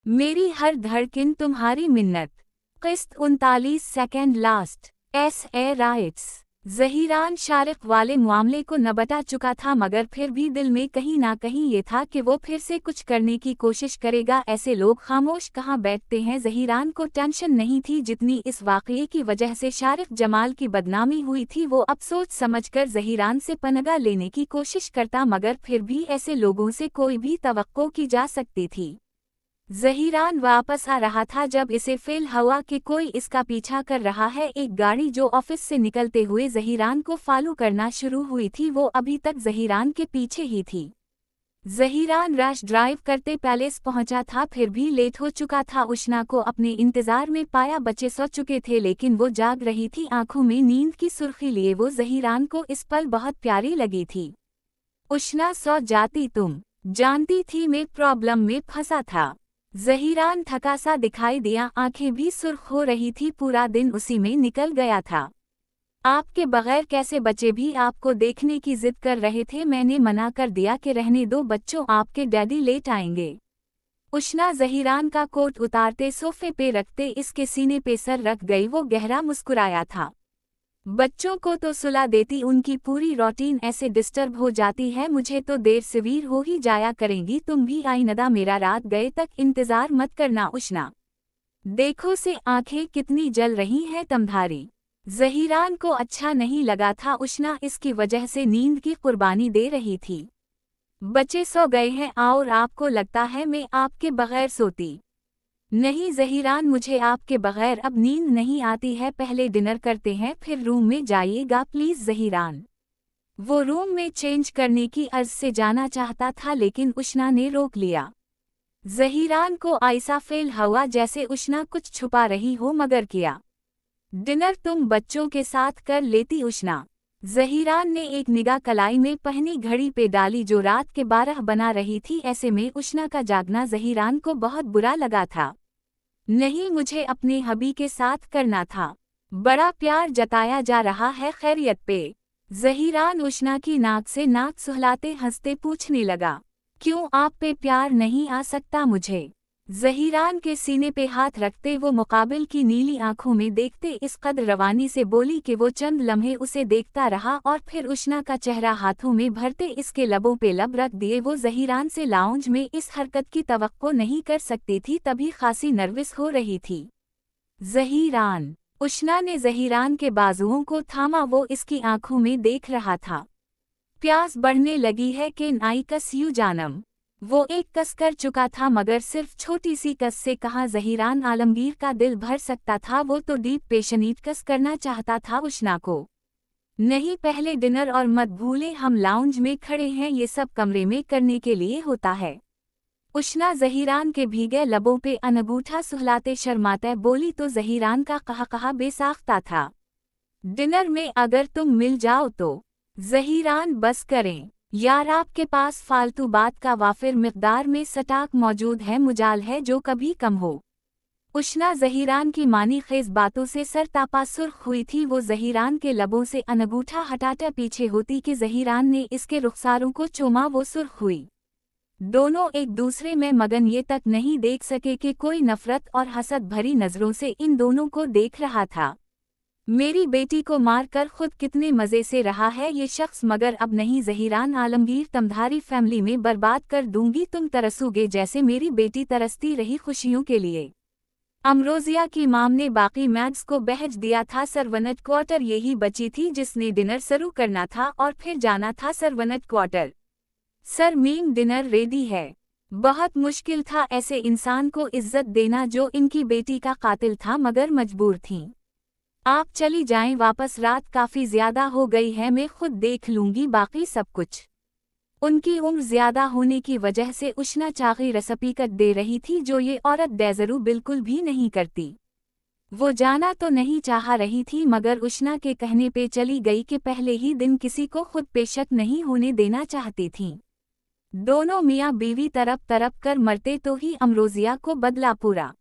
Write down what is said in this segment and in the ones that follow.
मेरी हर धड़कन तुम्हारी मिन्नत। किस्त 39 सेकेंड लास्ट। ए राइट्स। ज़हीरान शारिक वाले मामले को न बता चुका था, मगर फिर भी दिल में कहीं ना कहीं ये था कि वो फिर से कुछ करने की कोशिश करेगा। ऐसे लोग खामोश कहाँ बैठते हैं। ज़हीरान को टेंशन नहीं थी जितनी इस वाक़ये की वजह से शारिक जमाल की बदनामी हुई थी। वो अब सोच समझकर ज़हीरान से पनाह लेने की कोशिश करता, मगर फिर भी ऐसे लोगों से कोई भी तवक्को की जा सकती थी। ज़हीरान वापस आ रहा था जब इसे फ़ील हुआ कि कोई इसका पीछा कर रहा है। एक गाड़ी जो ऑफिस से निकलते हुए ज़हीरान को फॉलो करना शुरू हुई थी, वो अभी तक ज़हीरान के पीछे ही थी। ज़हीरान रश ड्राइव करते पैलेस पहुंचा था, फिर भी लेट हो चुका था। उष्णा को अपने इंतज़ार में पाया। बच्चे सो चुके थे लेकिन वो जाग रही थी, आंखों में नींद की सुर्खी लिए। वो ज़हीरान को इस पल बहुत प्यारी लगी थी। उष्णा, सो जाती, तुम जानती थी मैं प्रॉब्लम में फंसा था। ज़हीरान थका सा दिखाई दिया, आंखें भी सुर्ख हो रही थी। पूरा दिन उसी में निकल गया था। आपके बगैर कैसे बच्चे भी आपको देखने की जिद कर रहे थे। मैंने मना कर दिया कि रहने दो बच्चों, आपके डैडी लेट आएंगे। उष्णा ज़हीरान का कोट उतारते सोफे पे रखते इसके सीने पे सर रख गई। वो गहरा मुस्कुराया था। बच्चों को तो सुला देती, उनकी पूरी रूटीन ऐसे डिस्टर्ब हो जाती है। मुझे तो देर सवेर हो ही जाया करेंगी। तुम भी आइंदा मेरा रात गए तक इंतजार मत करना। उष्णा, देखो से आंखें कितनी जल रही हैं तुम्हारी। ज़हीरान को अच्छा नहीं लगा था उष्णा इसकी वजह से नींद की कुर्बानी दे रही थी। बच्चे सो गए हैं और आपको लगता है मैं आपके बगैर सोती? नहीं ज़हीरान, मुझे आपके बगैर अब नींद नहीं आती है। पहले डिनर करते हैं फिर रूम में जाइएगा प्लीज़। ज़हीरान वो रूम में चेंज करने की अर्ज से जाना चाहता था लेकिन उष्णा ने रोक लिया। ज़हीरान को ऐसा फ़ील हुआ जैसे उष्णा कुछ छुपा रही हो, मगर किया। डिनर तुम बच्चों के साथ कर लेती उष्णा। ज़हीरान ने एक निगाह कलाई में पहनी घड़ी पे डाली जो रात के 12 बना रही थी। ऐसे में उष्णा का जागना ज़हीरान को बहुत बुरा लगा था। नहीं, मुझे अपने हबी के साथ करना था। बड़ा प्यार जताया जा रहा है, खैरियत पे? ज़हीरान उष्णा की नाक से नाक सुहलाते हंसते पूछने लगा। क्यों, आप पे प्यार नहीं आ सकता मुझे? ज़हीरान के सीने पे हाथ रखते वो मुकाबिल की नीली आंखों में देखते इस कदर रवानी से बोली कि वो चंद लम्हे उसे देखता रहा और फिर उष्णा का चेहरा हाथों में भरते इसके लबों पे लब रख दिए। वो ज़हीरान से लाउंज में इस हरकत की तवक्को नहीं कर सकती थी, तभी खासी नर्वस हो रही थी। ज़हीरान, उष्णा ने ज़हीरान के बाजुओं को थामा। वो इसकी आंखों में देख रहा था। प्यास बढ़ने लगी है कि नाई कस यू जानम। वो एक कस कर चुका था, मगर सिर्फ छोटी सी कस से कहाँ ज़हीरान आलमगीर का दिल भर सकता था। वो तो डीप पेशनीट कस करना चाहता था उष्णा को। नहीं, पहले डिनर और मत भूलें हम लाउंज में खड़े हैं, ये सब कमरे में करने के लिए होता है। उष्णा ज़हीरान के भीगे लबों पे अनगूठा सुहलाते शर्माते बोली तो ज़हीरान का कहा बेसाख्ता था। डिनर में अगर तुम मिल जाओ तो? ज़हीरान, बस करें यार, आपके पास फालतू बात का वाफिर मिक़दार में स्टॉक मौजूद है, मुजाल है जो कभी कम हो। उष्णा ज़हीरान की मानी खेज बातों से सरतापा सुर्ख हुई थी। वो ज़हीरान के लबों से अनगूठा हटाता पीछे होती कि ज़हीरान ने इसके रुखसारों को चूमा। वो सुर्ख हुई। दोनों एक दूसरे में मगन, ये तक नहीं देख सके कि कोई नफरत और हसद भरी नज़रों से इन दोनों को देख रहा था। मेरी बेटी को मारकर खुद कितने मज़े से रहा है ये शख्स, मगर अब नहीं ज़हीरान आलमगीर, तुम्हारी फैमिली में बर्बाद कर दूंगी। तुम तरसोगे जैसे मेरी बेटी तरसती रही खुशियों के लिए। अमरोज़िया की माम ने बाकी मैग्स को भेज दिया था। सरवनट क्वार्टर यही बची थी जिसने डिनर शुरू करना था और फिर जाना था servant quarter. Sir ma'am, dinner ready है। बहुत मुश्किल था ऐसे इंसान को इज्जत देना जो इनकी बेटी का कातिल था, मगर मजबूर थीं। आप चली जाएं वापस, रात काफ़ी ज़्यादा हो गई है, मैं खुद देख लूँगी बाकी सब कुछ। उनकी उम्र ज़्यादा होने की वजह से उष्णा चाग़ी रसपीकत दे रही थी जो ये औरत डेज़रू बिल्कुल भी नहीं करती। वो जाना तो नहीं चाह रही थी, मगर उष्णा के कहने पे चली गई कि पहले ही दिन किसी को खुद पे शक नहीं होने देना चाहती थीं। दोनों मियाँ बीवी तरप तरप कर मरते तो ही अमरोज़िया को बदला पूरा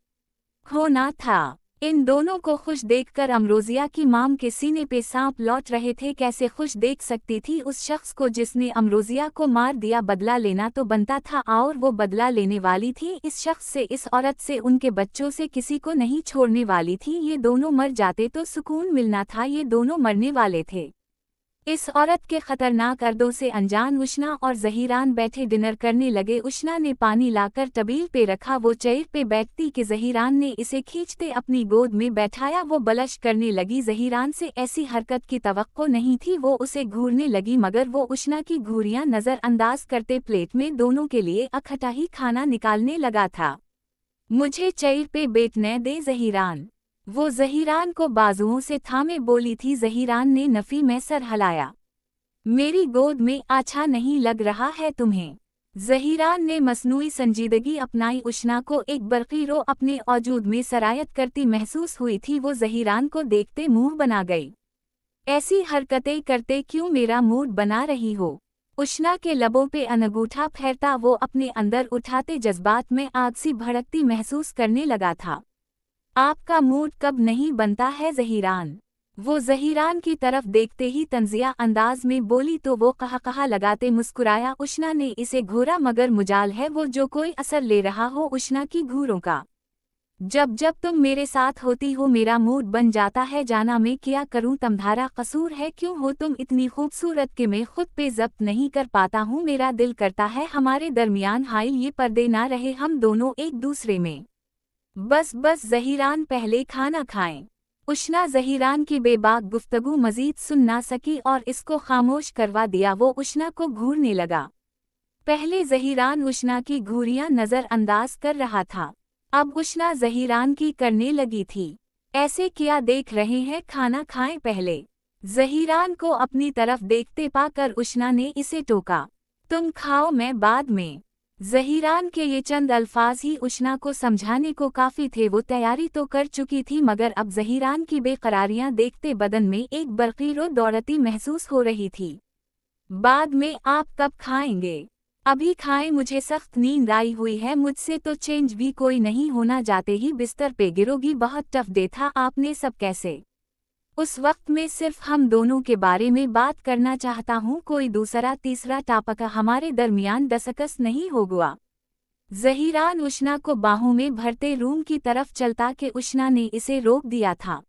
होना था। इन दोनों को खुश देखकर अमरोजिया की माम के सीने पे सांप लौट रहे थे। कैसे खुश देख सकती थी उस शख्स को जिसने अमरोजिया को मार दिया। बदला लेना तो बनता था और वो बदला लेने वाली थी। इस शख्स से, इस औरत से, उनके बच्चों से किसी को नहीं छोड़ने वाली थी। ये दोनों मर जाते तो सुकून मिलना था, ये दोनों मरने वाले थे। इस औरत के खतरनाक अरदों से अनजान उष्णा और ज़हीरान बैठे डिनर करने लगे। उष्णा ने पानी लाकर टबील पे रखा। वो चेयर पे बैठती कि ज़हीरान ने इसे खींचते अपनी गोद में बैठाया। वो बलश करने लगी। ज़हीरान से ऐसी हरकत की तवक्को नहीं थी। वो उसे घूरने लगी मगर वो उष्णा की घूरियां नज़रअंदाज करते प्लेट में दोनों के लिए अखटा ही खाना निकालने लगा था। मुझे चेयर पे बैठने दे ज़हीरान, वो ज़हीरान को बाजुओं से थामे बोली थी। ज़हीरान ने नफ़ी में सर हिलाया। मेरी गोद में अच्छा नहीं लग रहा है तुम्हें? ज़हीरान ने मसनूई संजीदगी अपनाई। उष्णा को एक बरक़ी रो अपने औजूद में सरायत करती महसूस हुई थी। वो ज़हीरान को देखते मुंह बना गई। ऐसी हरकतें करते क्यों मेरा मूड बना रही हो? उष्णा के लबों पे अनगूठा फेरता वो अपने अंदर उठाते जज्बात में आग सी भड़कती महसूस करने लगा था। आपका मूड कब नहीं बनता है ज़हीरान? वो ज़हीरान की तरफ देखते ही तंज़िया अंदाज में बोली तो वो कहा लगाते मुस्कुराया। उष्णा ने इसे घूरा मगर मुजाल है वो जो कोई असर ले रहा हो उष्णा की घूरों का। जब जब तुम मेरे साथ होती हो मेरा मूड बन जाता है। जाना मैं क्या करूं, तुम्हारा कसूर है। क्यों हो तुम इतनी खूबसूरत कि मैं खुद पे ज़ब्त नहीं कर पाता हूं। मेरा दिल करता है हमारे दरमियान हाइल ये पर्दे ना रहे, हम दोनों एक दूसरे में। बस बस ज़हीरान पहले खाना खाएं। उष्णा ज़हीरान की बेबाक गुफ्तगू मजीद सुन ना सकी और इसको खामोश करवा दिया। वो उष्णा को घूरने लगा। पहले ज़हीरान उष्णा की घूरियां नज़रअंदाज कर रहा था, अब उष्णा ज़हीरान की करने लगी थी। ऐसे क्या देख रहे हैं, खाना खाएं पहले। ज़हीरान को अपनी तरफ देखते पाकर उष्णा ने इसे टोका। तुम खाओ मैं बाद में। ज़हीरान के ये चंद अल्फाज ही उष्णा को समझाने को काफ़ी थे। वो तैयारी तो कर चुकी थी मगर अब ज़हीरान की बेकरारियां देखते बदन में एक बरक़ी दौड़ती महसूस हो रही थी। बाद में आप कब खाएंगे? अभी खाएं, मुझे सख्त नींद आई हुई है, मुझसे तो चेंज भी कोई नहीं होना। जाते ही बिस्तर पे गिरोगी, बहुत टफ डे था। आपने सब कैसे? उस वक्त में सिर्फ हम दोनों के बारे में बात करना चाहता हूँ, कोई दूसरा तीसरा टॉपिक हमारे दरमियान दसकस नहीं होगा। ज़हीरान उष्णा को बाहों में भरते रूम की तरफ चलता कि उष्णा ने इसे रोक दिया था।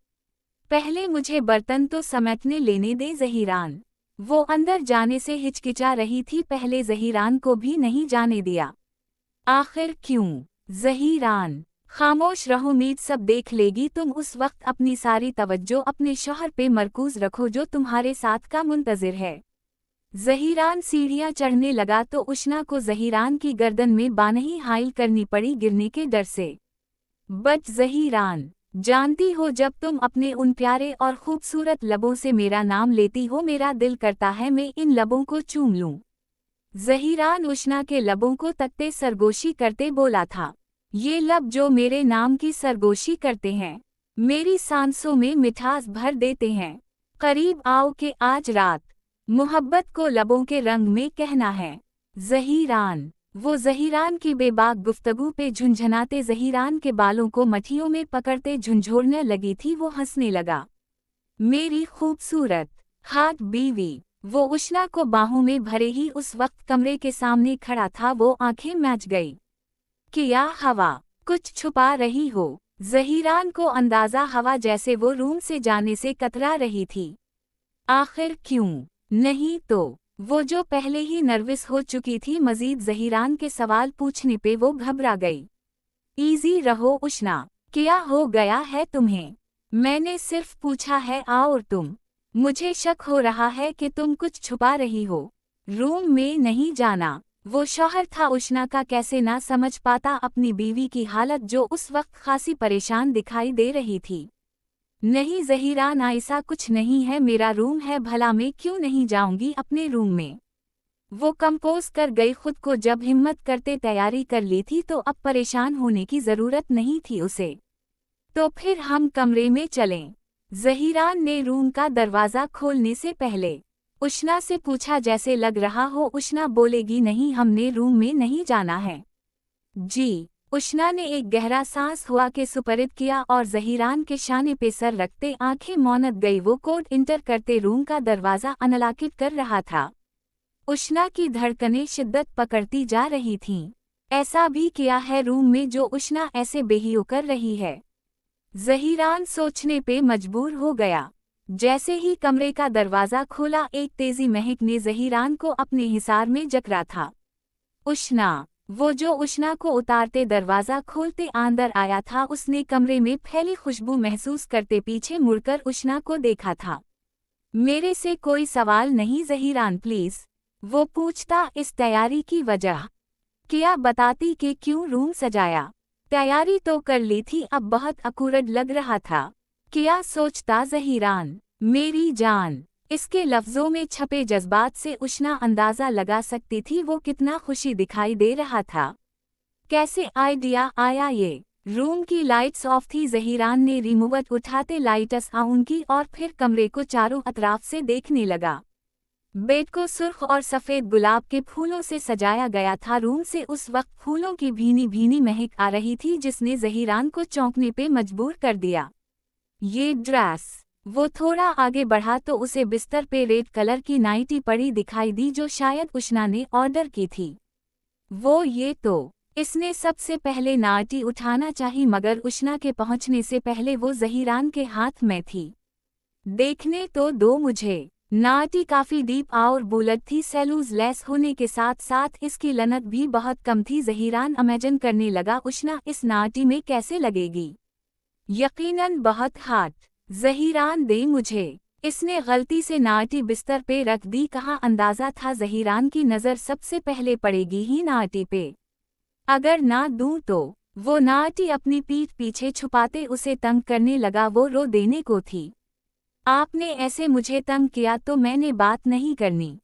पहले मुझे बर्तन तो समेटने लेने दे ज़हीरान। वो अंदर जाने से हिचकिचा रही थी, पहले ज़हीरान को भी नहीं जाने दिया। आखिर क्यों? ज़हीरान खामोश रहो, मीत सब देख लेगी। तुम उस वक्त अपनी सारी तवज्जो अपने शौहर पे मरकूज रखो जो तुम्हारे साथ का मुंतज़िर है। ज़हीरान सीढ़ियां चढ़ने लगा तो उष्णा को ज़हीरान की गर्दन में बानही हाइल करनी पड़ी गिरने के डर से। बट ज़हीरान, जानती हो जब तुम अपने उन प्यारे और खूबसूरत लबों से मेरा नाम लेती हो मेरा दिल करता है मैं इन लबों को चूम लूं। ज़हीरान उष्णा के लबों को तकते सरगोशी करते बोला था। ये लब जो मेरे नाम की सरगोशी करते हैं, मेरी सांसों में मिठास भर देते हैं। करीब आओ के आज रात मोहब्बत को लबों के रंग में कहना है। ज़हीरान, वो ज़हीरान की बेबाक गुफ्तगू पे झुंझुनाते ज़हीरान के बालों को मठियों में पकड़ते झुंझोड़ने लगी थी। वो हंसने लगा। मेरी खूबसूरत हाथ बीवी। वो उष्णा को बाहों में भरे ही उस वक्त कमरे के सामने खड़ा था। वो आंखें मैच गई। क्या हवा, कुछ छुपा रही हो? ज़हीरान को अंदाज़ा हवा जैसे वो रूम से जाने से कतरा रही थी। आखिर क्यों नहीं तो? वो जो पहले ही नर्वस हो चुकी थी, मजीद ज़हीरान के सवाल पूछने पे वो घबरा गई। ईज़ी रहो उष्णा, क्या हो गया है तुम्हें? मैंने सिर्फ पूछा है। और तुम? मुझे शक हो रहा है कि तुम कुछ छुपा रही हो। रूम में नहीं जाना। वो शौहर था उष्णा का, कैसे ना समझ पाता अपनी बीवी की हालत जो उस वक्त खासी परेशान दिखाई दे रही थी। नहीं ज़हीरान, ऐसा कुछ नहीं है, मेरा रूम है, भला मैं क्यों नहीं जाऊंगी अपने रूम में। वो कंपोज कर गई खुद को, जब हिम्मत करते तैयारी कर ली थी तो अब परेशान होने की ज़रूरत नहीं थी उसे। तो फिर हम कमरे में चलें। ज़हीरान ने रूम का दरवाज़ा खोलने से पहले उष्णा से पूछा, जैसे लग रहा हो उष्णा बोलेगी नहीं, हमने रूम में नहीं जाना है। जी उष्णा ने एक गहरा सांस हुआ के सुपरिद किया और ज़हीरान के शाने पे सर रखते आंखें मौनत गई। वो कोड इंटर करते रूम का दरवाज़ा अनलॉक कर रहा था। उष्णा की धड़कनें शिद्दत पकड़ती जा रही थीं। ऐसा भी किया है रूम में जो उष्णा ऐसे बेहियो कर रही है? ज़हीरान सोचने पे मजबूर हो गया। जैसे ही कमरे का दरवाज़ा खोला एक तेजी महक ने ज़हीरान को अपने हिसार में जकड़ा था। उष्णा, वो जो उष्णा को उतारते दरवाज़ा खोलते अंदर आया था, उसने कमरे में फैली खुशबू महसूस करते पीछे मुड़कर उष्णा को देखा था। मेरे से कोई सवाल नहीं ज़हीरान प्लीज़, वो पूछता। इस तैयारी की वजह क्या बताती कि क्यों रूम सजाया? तैयारी तो कर ली थी, अब बहुत अकूरड लग रहा था। क्या सोचता ज़हीरान? मेरी जान। इसके लफ्ज़ों में छपे जज्बात से उष्णा अंदाज़ा लगा सकती थी वो कितना खुशी दिखाई दे रहा था। कैसे आइडिया आया ये? रूम की लाइट्स ऑफ थी। ज़हीरान ने रिमोट उठाते लाइट्स ऑन की और फिर कमरे को चारों अतराफ से देखने लगा। बेड को सुर्ख और सफ़ेद गुलाब के फूलों से सजाया गया था। रूम से उस वक्त फूलों की भीनी भीनी महक आ रही थी जिसने ज़हीरान को चौंकने पे मजबूर कर दिया। ये ड्रेस। वो थोड़ा आगे बढ़ा तो उसे बिस्तर पे रेड कलर की नाइटी पड़ी दिखाई दी जो शायद उष्णा ने ऑर्डर की थी। वो ये तो, इसने सबसे पहले नाइटी उठाना चाहिए मगर उष्णा के पहुंचने से पहले वो ज़हीरान के हाथ में थी। देखने तो दो मुझे। नाइटी काफ़ी डीप और बुलट थी। सेलूज लेस होने के साथ साथ इसकी लनत भी बहुत कम थी। ज़हीरान इमेजिन करने लगा उष्णा इस नाइटी में कैसे लगेगी। यकीनन बहुत हॉट। ज़हीरान दे मुझे। इसने गलती से नाइटी बिस्तर पे रख दी। कहाँ अंदाज़ा था ज़हीरान की नज़र सबसे पहले पड़ेगी ही नाइटी पे। अगर ना दूं तो? वो नाइटी अपनी पीठ पीछे छुपाते उसे तंग करने लगा। वो रो देने को थी। आपने ऐसे मुझे तंग किया तो मैंने बात नहीं करनी।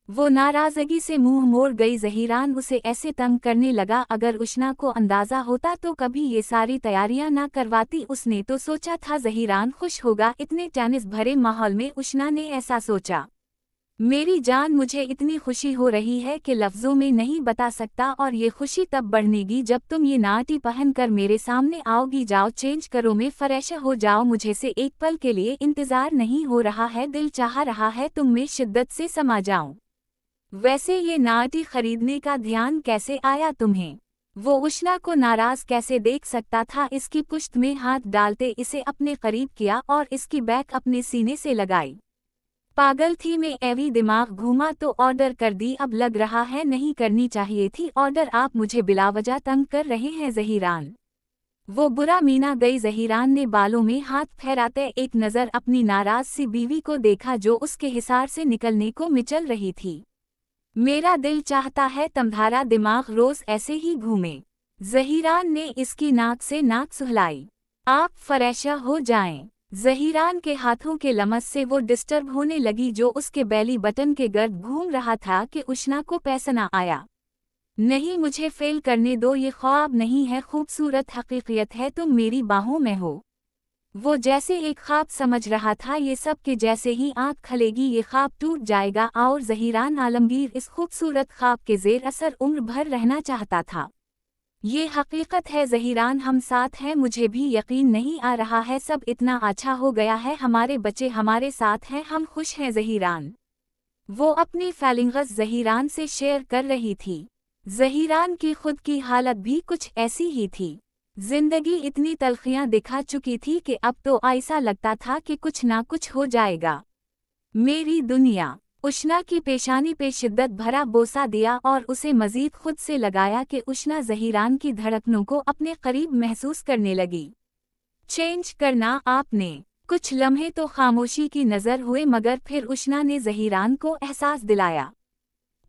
वो नाराज़गी से मुंह मोड़ गई। ज़हीरान उसे ऐसे तंग करने लगा। अगर उष्णा को अंदाज़ा होता तो कभी ये सारी तैयारियां ना करवाती। उसने तो सोचा था ज़हीरान खुश होगा। इतने टेनिस भरे माहौल में उष्णा ने ऐसा सोचा। मेरी जान, मुझे इतनी खुशी हो रही है कि लफ्ज़ों में नहीं बता सकता और ये खुशी तब बढ़नेगी जब तुम ये नाइटी पहनकर मेरे सामने आओगी। जाओ चेंज करो, में फ्रेश हो जाओ। मुझे से एक पल के लिए इंतज़ार नहीं हो रहा है। दिल चाह रहा है तुम में शिद्दत से समा जाऊं। वैसे ये नाइटी खरीदने का ध्यान कैसे आया तुम्हें? वो उष्णा को नाराज़ कैसे देख सकता था। इसकी पुश्त में हाथ डालते इसे अपने करीब किया और इसकी बैक अपने सीने से लगाई। पागल थी मैं, एवी दिमाग घूमा तो ऑर्डर कर दी। अब लग रहा है नहीं करनी चाहिए थी ऑर्डर। आप मुझे बिलावजह तंग कर रहे हैं ज़हीरान। वो बुरा मीना गई। ज़हीरान ने बालों में हाथ फेराते एक नज़र अपनी नाराज़ सी बीवी को देखा जो उसके हिसार से निकलने को मिचल रही थी। मेरा दिल चाहता है तुम्हारा दिमाग रोज़ ऐसे ही घूमे। ज़हीरान ने इसकी नाक से नाक सुहलाई। आप फरेशा हो जाएं। ज़हीरान के हाथों के लमस से वो डिस्टर्ब होने लगी जो उसके बेली बटन के गर्द घूम रहा था कि उष्णा को पैसना आया। नहीं, मुझे फेल करने दो। ये ख्वाब नहीं है, खूबसूरत हकीकत है। तुम मेरी बाहों में हो। वो जैसे एक ख्वाब समझ रहा था। ये सब के जैसे ही आंख खलेगी ये ख्वाब टूट जाएगा। और ज़हीरान आलमगीर इस खूबसूरत ख्वाब के ज़ेर असर उम्र भर रहना चाहता था। ये हकीकत है ज़हीरान, हम साथ हैं। मुझे भी यकीन नहीं आ रहा है सब इतना अच्छा हो गया है। हमारे बच्चे हमारे साथ हैं, हम खुश हैं ज़हीरान। वो अपनी फीलिंग्स ज़हीरान से शेयर कर रही थी। ज़हीरान की खुद की हालत भी कुछ ऐसी ही थी। जिंदगी इतनी तलखियां दिखा चुकी थी कि अब तो ऐसा लगता था कि कुछ ना कुछ हो जाएगा। मेरी दुनिया। उष्णा की पेशानी पे शिद्दत भरा बोसा दिया और उसे मजीद खुद से लगाया कि उष्णा ज़हीरान की धड़कनों को अपने करीब महसूस करने लगी। चेंज करना आपने? कुछ लम्हे तो खामोशी की नज़र हुए मगर फिर उष्णा ने ज़हीरान को एहसास दिलाया।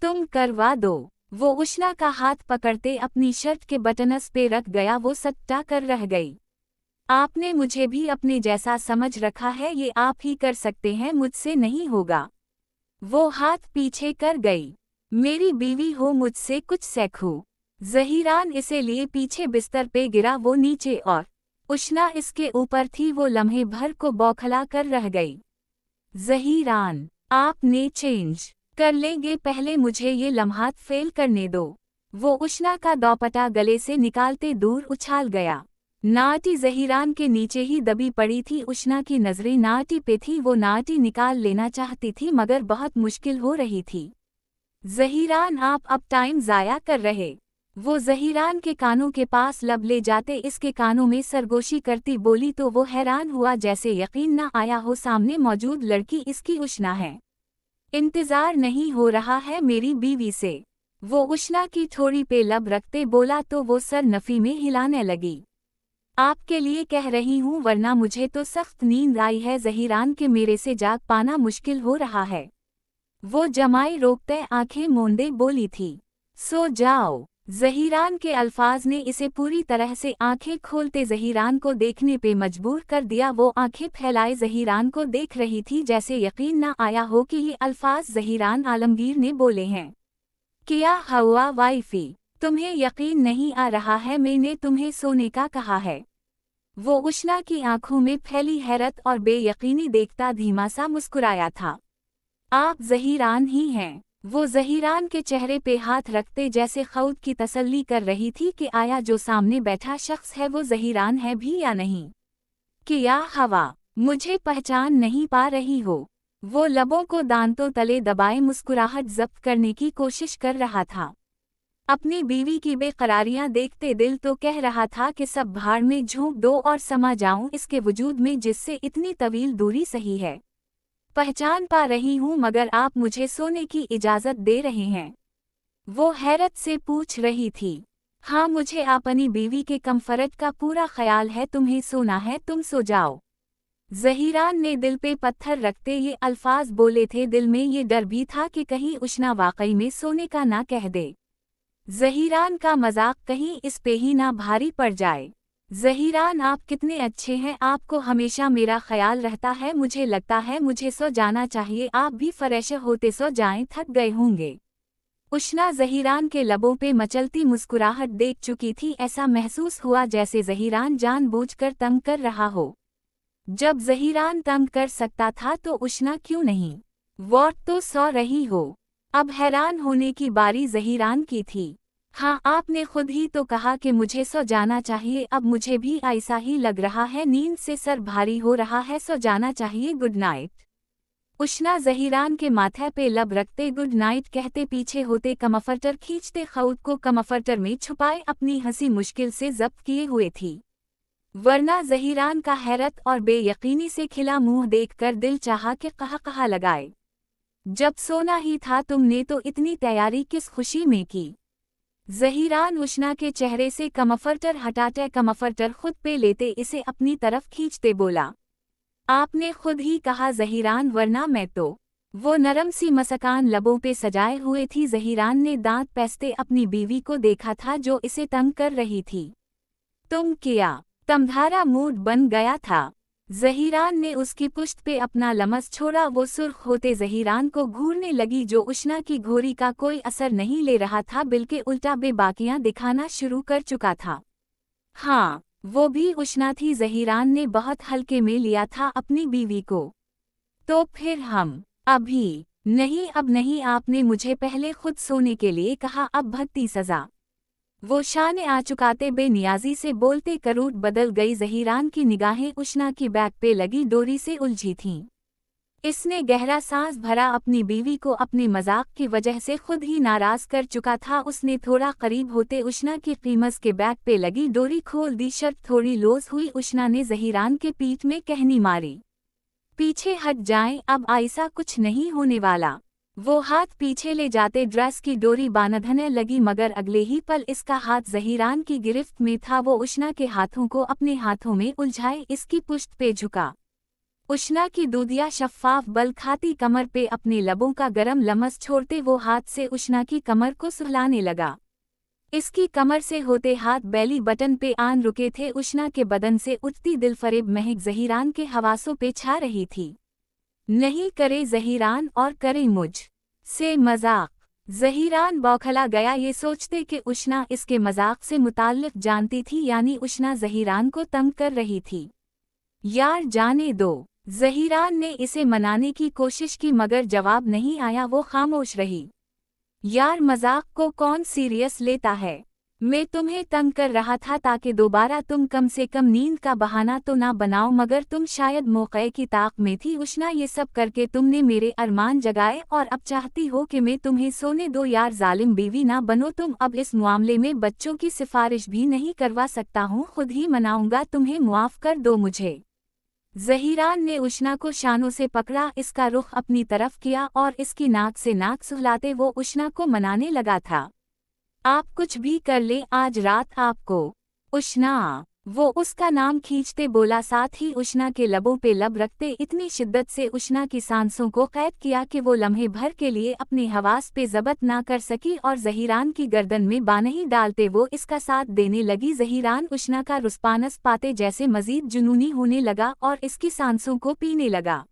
तुम करवा दो। वो उष्णा का हाथ पकड़ते अपनी शर्ट के बटनस पे रख गया। वो सट्टा कर रह गई। आपने मुझे भी अपने जैसा समझ रखा है, ये आप ही कर सकते हैं, मुझसे नहीं होगा। वो हाथ पीछे कर गई। मेरी बीवी हो, मुझसे कुछ सीखो। ज़हीरान इसे लिए पीछे बिस्तर पे गिरा। वो नीचे और उष्णा इसके ऊपर थी। वो लम्हे भर को बौखला कर रह गई। ज़हीरान, आपने चेंज कर लेंगे, पहले मुझे ये लम्हात फेल करने दो। वो उष्णा का दोपट्टा गले से निकालते दूर उछाल गया। नाटी ज़हीरान के नीचे ही दबी पड़ी थी। उष्णा की नज़रें नाटी पे थी। वो नाटी निकाल लेना चाहती थी मगर बहुत मुश्किल हो रही थी। ज़हीरान, आप अब टाइम ज़ाया कर रहे। वो ज़हीरान के कानों के पास लब ले जाते इसके कानों में सरगोशी करती बोली तो वो हैरान हुआ, जैसे यकीन न आया हो सामने मौजूद लड़की इसकी उष्णा है। इंतज़ार नहीं हो रहा है मेरी बीवी से। वो उष्णा की ठोड़ी पे लब रखते बोला तो वो सर नफ़ी में हिलाने लगी। आपके लिए कह रही हूँ वरना मुझे तो सख्त नींद आई है ज़हीरान के, मेरे से जाग पाना मुश्किल हो रहा है। वो जमाई रोकते आंखें मूंदे बोली थी। सो जाओ। ज़हीरान के अल्फाज ने इसे पूरी तरह से आंखें खोलते ज़हीरान को देखने पे मजबूर कर दिया। वो आंखें फैलाए ज़हीरान को देख रही थी, जैसे यकीन न आया हो कि ये अल्फाज ज़हीरान आलमगीर ने बोले हैं। क्या हुआ वाइफी, तुम्हें यकीन नहीं आ रहा है मैंने तुम्हें सोने का कहा है? वो उष्णा की आंखों में फैली हैरत और बेयकीनी देखता धीमा सा मुस्कुराया था। आप ज़हीरान ही हैं? वो ज़हीरान के चेहरे पे हाथ रखते जैसे खुद की तसल्ली कर रही थी कि आया जो सामने बैठा शख्स है वो ज़हीरान है भी या नहीं। क्या हवा, मुझे पहचान नहीं पा रही हो? वो लबों को दांतों तले दबाए मुस्कुराहट जब्त करने की कोशिश कर रहा था। अपनी बीवी की बेकरारियां देखते दिल तो कह रहा था कि सब भाड़ में झोंक दो और समा जाऊं इसके वजूद में जिससे इतनी तवील दूरी सही है। पहचान पा रही हूँ मगर आप मुझे सोने की इजाज़त दे रहे हैं? वो हैरत से पूछ रही थी। हाँ, मुझे अपनी बीवी के कम्फर्ट का पूरा ख्याल है। तुम्हें सोना है, तुम सो जाओ। ज़हीरान ने दिल पे पत्थर रखते ये अल्फाज बोले थे। दिल में ये डर भी था कि कहीं उष्णा वाकई में सोने का ना कह दे। ज़हीरान का मजाक कहीं इस पे ही ना भारी पड़ जाए। ज़हीरान, आप कितने अच्छे हैं, आपको हमेशा मेरा ख्याल रहता है। मुझे लगता है मुझे सो जाना चाहिए, आप भी फ्रेश होते सो जाएं, थक गए होंगे। उष्णा ज़हीरान के लबों पे मचलती मुस्कुराहट देख चुकी थी। ऐसा महसूस हुआ जैसे ज़हीरान जानबूझकर तंग कर रहा हो। जब ज़हीरान तंग कर सकता था तो उष्णा क्यों नहीं? वॉट, तो सो रही हो? अब हैरान होने की बारी ज़हीरान की थी। हाँ, आपने खुद ही तो कहा कि मुझे सो जाना चाहिए। अब मुझे भी ऐसा ही लग रहा है, नींद से सर भारी हो रहा है, सो जाना चाहिए। Good night. उष्णा ज़हीरान के माथे पे लब रखते गुड नाइट कहते पीछे होते कमफर्टर खींचते खुद को कमफर्टर में छुपाए अपनी हंसी मुश्किल से जब्त किए हुए थी। वरना ज़हीरान का हैरत और बेयकीनी से खिला मुंह देखकर दिल चाहा कि कहा लगाए। जब सोना ही था तुमने तो इतनी तैयारी किस खुशी में की? ज़हीरान उष्णा के चेहरे से कमफर्टर हटाते कमफर्टर खुद पे लेते इसे अपनी तरफ खींचते बोला। आपने खुद ही कहा ज़हीरान, वरना मैं तो। वो नरम सी मसकान लबों पे सजाए हुए थी। ज़हीरान ने दांत पैसते अपनी बीवी को देखा था जो इसे तंग कर रही थी। तुम क्या तुम्हारा मूड बन गया था? ज़हीरान ने उसकी पुश्त पे अपना लमस छोड़ा। वो सुर्ख होते ज़हीरान को घूरने लगी जो उष्णा की घोरी का कोई असर नहीं ले रहा था, बल्कि उल्टा बेबाकियां दिखाना शुरू कर चुका था। हाँ, वो भी उष्णा थी। ज़हीरान ने बहुत हल्के में लिया था अपनी बीवी को। तो फिर हम अभी नहीं, अब नहीं, आपने मुझे पहले खुद सोने के लिए कहा, अब भगती सजा। वो शान आ चुकाते बेनियाजी से बोलते करूट बदल गई। ज़हीरान की निगाहें उष्णा की बैक पे लगी डोरी से उलझी थीं। इसने गहरा सांस भरा। अपनी बीवी को अपने मजाक की वजह से खुद ही नाराज कर चुका था। उसने थोड़ा करीब होते उष्णा की कीमत के बैक पे लगी डोरी खोल दी। शर्त थोड़ी लूज हुई। उष्णा ने ज़हीरान के पीठ में कहनी मारी, पीछे हट जाएं, अब ऐसा कुछ नहीं होने वाला। वो हाथ पीछे ले जाते ड्रेस की डोरी बांधने लगी मगर अगले ही पल इसका हाथ ज़हीरान की गिरफ्त में था। वो उष्णा के हाथों को अपने हाथों में उलझाए इसकी पुश्त पे झुका। उष्णा की दूधिया शफ़ाफ बल खाती कमर पे अपने लबों का गरम लमस छोड़ते वो हाथ से उष्णा की कमर को सुहलाने लगा। इसकी कमर से होते हाथ बेली बटन पे आन रुके थे। उष्णा के बदन से उठती दिलफरेब महक ज़हीरान के हवासों पे छा रही थी। नहीं करे ज़हीरान और करे मुझ से मजाक। ज़हीरान बौखला गया ये सोचते कि उष्णा इसके मजाक से मुताल्लिक जानती थी, यानी उष्णा ज़हीरान को तंग कर रही थी। यार जाने दो। ज़हीरान ने इसे मनाने की कोशिश की मगर जवाब नहीं आया। वो खामोश रही। यार मजाक को कौन सीरियस लेता है। मैं तुम्हें तंग कर रहा था ताकि दोबारा तुम कम से कम नींद का बहाना तो ना बनाओ, मगर तुम शायद मौके की ताक में थी। उष्णा, ये सब करके तुमने मेरे अरमान जगाए और अब चाहती हो कि मैं तुम्हें सोने दो। यार जालिम बीवी ना बनो तुम। अब इस मामले में बच्चों की सिफारिश भी नहीं करवा सकता हूँ, खुद ही मनाऊंगा तुम्हें। मुआफ कर दो मुझे। ज़हीरान ने उष्णा को शानों से पकड़ा, इसका रुख अपनी तरफ किया और इसकी नाक से नाक सुहलाते वो उष्णा को मनाने लगा था। आप कुछ भी कर ले, आज रात आपको। उष्णा, वो उसका नाम खींचते बोला, साथ ही उष्णा के लबों पे लब रखते इतनी शिद्दत से उष्णा की सांसों को कैद किया कि वो लम्हे भर के लिए अपने हवास पे ज़ब्त ना कर सकी और ज़हीरान की गर्दन में बानही डालते वो इसका साथ देने लगी। ज़हीरान उष्णा का रुस्पानस पाते जैसे मजीद जुनूनी होने लगा और इसकी सांसों को पीने लगा।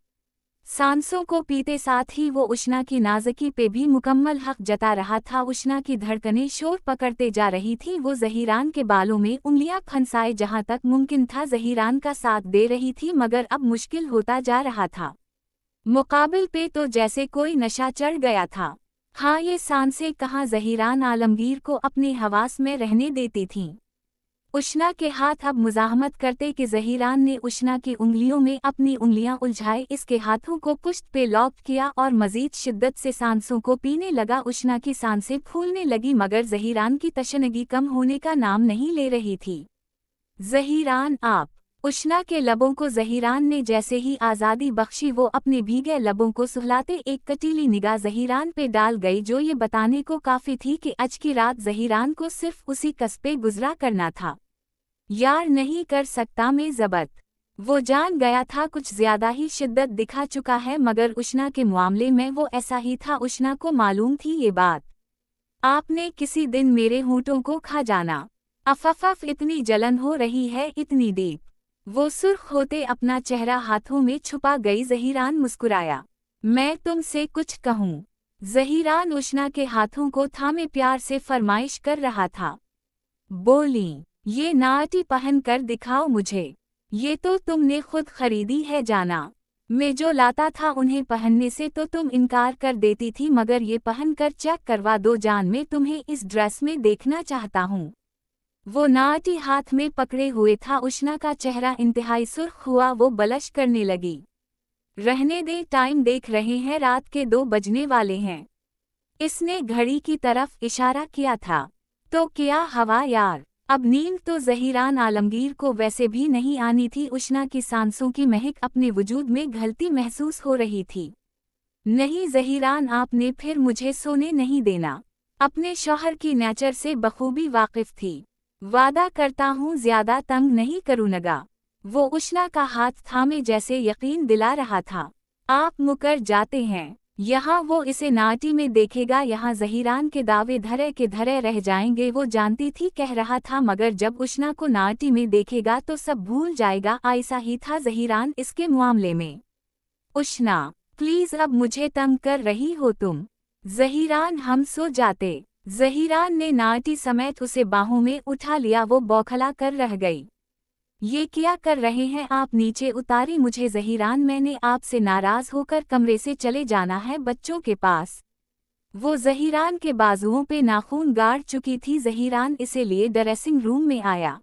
सांसों को पीते साथ ही वो उष्णा की नाज़की पे भी मुकम्मल हक जता रहा था। उष्णा की धड़कनें शोर पकड़ते जा रही थी। वो ज़हीरान के बालों में उंगलियां फंसाए जहां तक मुमकिन था ज़हीरान का साथ दे रही थी, मगर अब मुश्किल होता जा रहा था। मुकाबिल पे तो जैसे कोई नशा चढ़ गया था। हाँ, ये सांसें कहाँ ज़हीरान आलमगीर को अपने हवास में रहने देती थीं। उष्णा के हाथ अब मुज़ाहमत करते कि ज़हीरान ने उष्णा की उंगलियों में अपनी उंगलियां उलझाए, इसके हाथों को पुश्त पे लॉक किया और मजीद शिद्दत से सांसों को पीने लगा। उष्णा की सांसें फूलने लगी, मगर ज़हीरान की तशनगी कम होने का नाम नहीं ले रही थी। ज़हीरान, आप। उष्णा के लबों को ज़हीरान ने जैसे ही आज़ादी बख्शी, वो अपने भीगे लबों को सुहलाते एक कटीली निगाह ज़हीरान पे डाल गई, जो ये बताने को काफ़ी थी कि आज की रात ज़हीरान को सिर्फ उसी कस्बे गुजरा करना था। यार नहीं कर सकता मैं ज़ब्त। वो जान गया था कुछ ज्यादा ही शिद्दत दिखा चुका है, मगर उष्णा के मामले में वो ऐसा ही था। उष्णा को मालूम थी ये बात। आपने किसी दिन मेरे होंठों को खा जाना। अफअफ, इतनी जलन हो रही है, इतनी दीप। वो सुर्ख होते अपना चेहरा हाथों में छुपा गई। ज़हीरान मुस्कुराया। मैं तुमसे कुछ कहूँ? ज़हीरान उष्णा के हाथों को थामे प्यार से फरमाइश कर रहा था। बोली, ये नाटी पहन कर दिखाओ मुझे। ये तो तुमने खुद खरीदी है जाना। मैं जो लाता था उन्हें पहनने से तो तुम इनकार कर देती थी, मगर ये पहनकर चेक करवा दो जान, मैं तुम्हें इस ड्रेस में देखना चाहता हूँ। वो नाटी हाथ में पकड़े हुए था। उष्णा का चेहरा इंतहाई सुर्ख हुआ, वो बलश करने लगी। रहने दे, टाइम देख रहे हैं, रात के 2 बजने वाले हैं। इसने घड़ी की तरफ इशारा किया था। तो क्या हवा यार, अब नींद तो ज़हीरान आलमगीर को वैसे भी नहीं आनी थी। उष्णा की सांसों की महक अपने वजूद में घलती महसूस हो रही थी। नहीं ज़हीरान, आपने फिर मुझे सोने नहीं देना। अपने शौहर की नेचर से बखूबी वाकिफ थी। वादा करता हूँ ज्यादा तंग नहीं करूँगा। वो उष्णा का हाथ थामे जैसे यकीन दिला रहा था। आप मुकर जाते हैं। यहाँ वो इसे नाटी में देखेगा, यहाँ ज़हीरान के दावे धरे के धरे रह जाएंगे। वो जानती थी कह रहा था, मगर जब उष्णा को नाटी में देखेगा तो सब भूल जाएगा। ऐसा ही था ज़हीरान इसके मामले में। उष्णा, प्लीज, अब मुझे तंग कर रही हो तुम। ज़हीरान, हम सो जाते। ज़हीरान ने नाटी समेत उसे बाहों में उठा लिया। वो बौखला कर रह गई। ये क्या कर रहे हैं आप? नीचे उतारी मुझे ज़हीरान, मैंने आपसे नाराज होकर कमरे से चले जाना है बच्चों के पास। वो ज़हीरान के बाजुओं पे नाखून गाड़ चुकी थी। ज़हीरान इसे लिए ड्रेसिंग रूम में आया।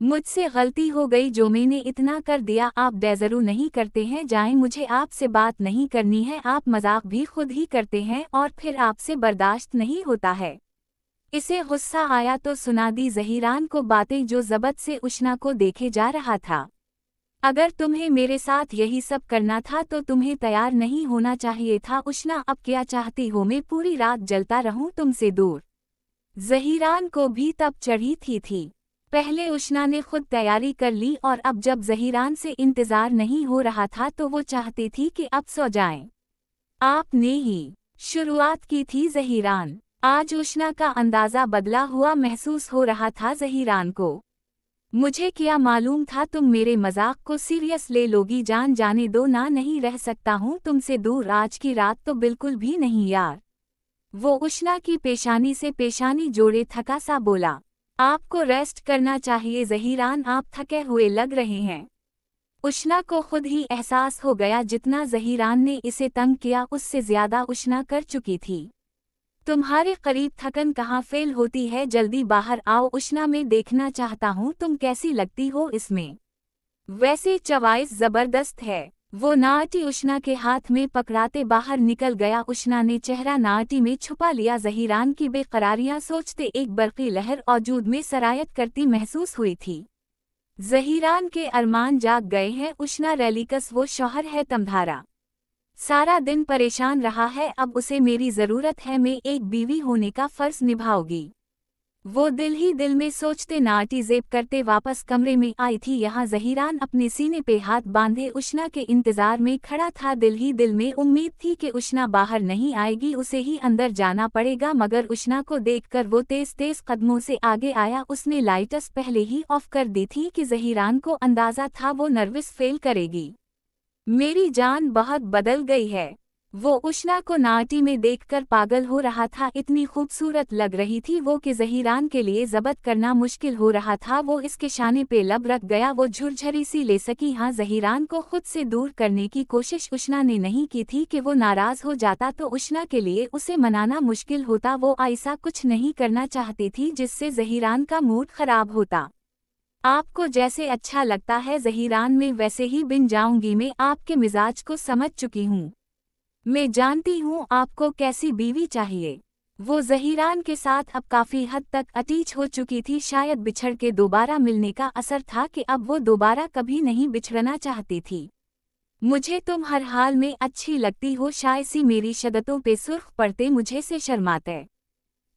मुझसे गलती हो गई जो मैंने इतना कर दिया। आप डेजरू नहीं करते हैं, जाएं, मुझे आपसे बात नहीं करनी है। आप मजाक भी खुद ही करते हैं और फिर आपसे बर्दाश्त नहीं होता है। इसे गुस्सा आया तो सुना दी ज़हीरान को बातें जो ज़बत से उष्णा को देखे जा रहा था। अगर तुम्हें मेरे साथ यही सब करना था तो तुम्हें तैयार नहीं होना चाहिए था। उष्णा, अब क्या चाहती हो? मैं पूरी रात जलता रहूं तुमसे दूर? ज़हीरान को भी तब चढ़ी थी। पहले उष्णा ने खुद तैयारी कर ली और अब जब ज़हीरान से इंतज़ार नहीं हो रहा था तो वो चाहती थी कि अब सो जाएं। आपने ही शुरुआत की थी ज़हीरान। आज उष्णा का अंदाज़ा बदला हुआ महसूस हो रहा था ज़हीरान को। मुझे क्या मालूम था तुम मेरे मजाक को सीरियस ले लोगी। जान जाने दो ना, नहीं रह सकता हूँ तुमसे दूर आज की रात तो बिल्कुल भी नहीं यार। वो उष्णा की पेशानी से पेशानी जोड़े थका सा बोला। आपको रेस्ट करना चाहिए ज़हीरान, आप थके हुए लग रहे हैं। उष्णा को खुद ही एहसास हो गया जितना ज़हीरान ने इसे तंग किया उससे ज्यादा उष्णा कर चुकी थी। तुम्हारे करीब थकन कहाँ फेल होती है, जल्दी बाहर आओ, उष्णा में देखना चाहता हूँ तुम कैसी लगती हो इसमें। वैसे चवाइस जबरदस्त है। वो नाटी उष्णा के हाथ में पकड़ाते बाहर निकल गया। उष्णा ने चेहरा नाटी में छुपा लिया। ज़हीरान की बेकरारियां सोचते एक बरक़ी लहर औजूद में सरायत करती महसूस हुई थी। ज़हीरान के अरमान जाग गए हैं। उष्णा रैलिकस वो शौहर है तमधारा, सारा दिन परेशान रहा है, अब उसे मेरी ज़रूरत है, मैं एक बीवी होने का फ़र्ज़ निभाऊंगी। वो दिल ही दिल में सोचते नाटी ज़ेब करते वापस कमरे में आई थी। यहाँ ज़हीरान अपने सीने पे हाथ बांधे उष्णा के इंतज़ार में खड़ा था। दिल ही दिल में उम्मीद थी कि उष्णा बाहर नहीं आएगी, उसे ही अंदर जाना पड़ेगा। मगर उष्णा को देखकर वो तेज़ तेज़ कदमों से आगे आया। उसने लाइट्स पहले ही ऑफ कर दी थी कि ज़हीरान को अंदाज़ा था वो नर्वस फेल करेगी। मेरी जान बहुत बदल गई है। वो उष्णा को नाटी में देखकर पागल हो रहा था। इतनी खूबसूरत लग रही थी वो कि ज़हीरान के लिए ज़ब्त करना मुश्किल हो रहा था। वो इसके शाने पे लब रख गया। वो झुरझरी सी ले सकी। हाँ, ज़हीरान को खुद से दूर करने की कोशिश उष्णा ने नहीं की थी कि वो नाराज़ हो जाता तो उष्णा के लिए उसे मनाना मुश्किल होता। वो ऐसा कुछ नहीं करना चाहती थी जिससे ज़हीरान का मूड ख़राब होता। आपको जैसे अच्छा लगता है ज़हीरान, में वैसे ही बिन जाऊंगी। मैं आपके मिजाज को समझ चुकी हूँ। मैं जानती हूँ आपको कैसी बीवी चाहिए। वो ज़हीरान के साथ अब काफ़ी हद तक अटैच हो चुकी थी। शायद बिछड़ के दोबारा मिलने का असर था कि अब वो दोबारा कभी नहीं बिछड़ना चाहती थी। मुझे तुम हर हाल में अच्छी लगती हो। शायद सी मेरी शदतों पे सुर्ख पड़ते मुझे से शर्माते।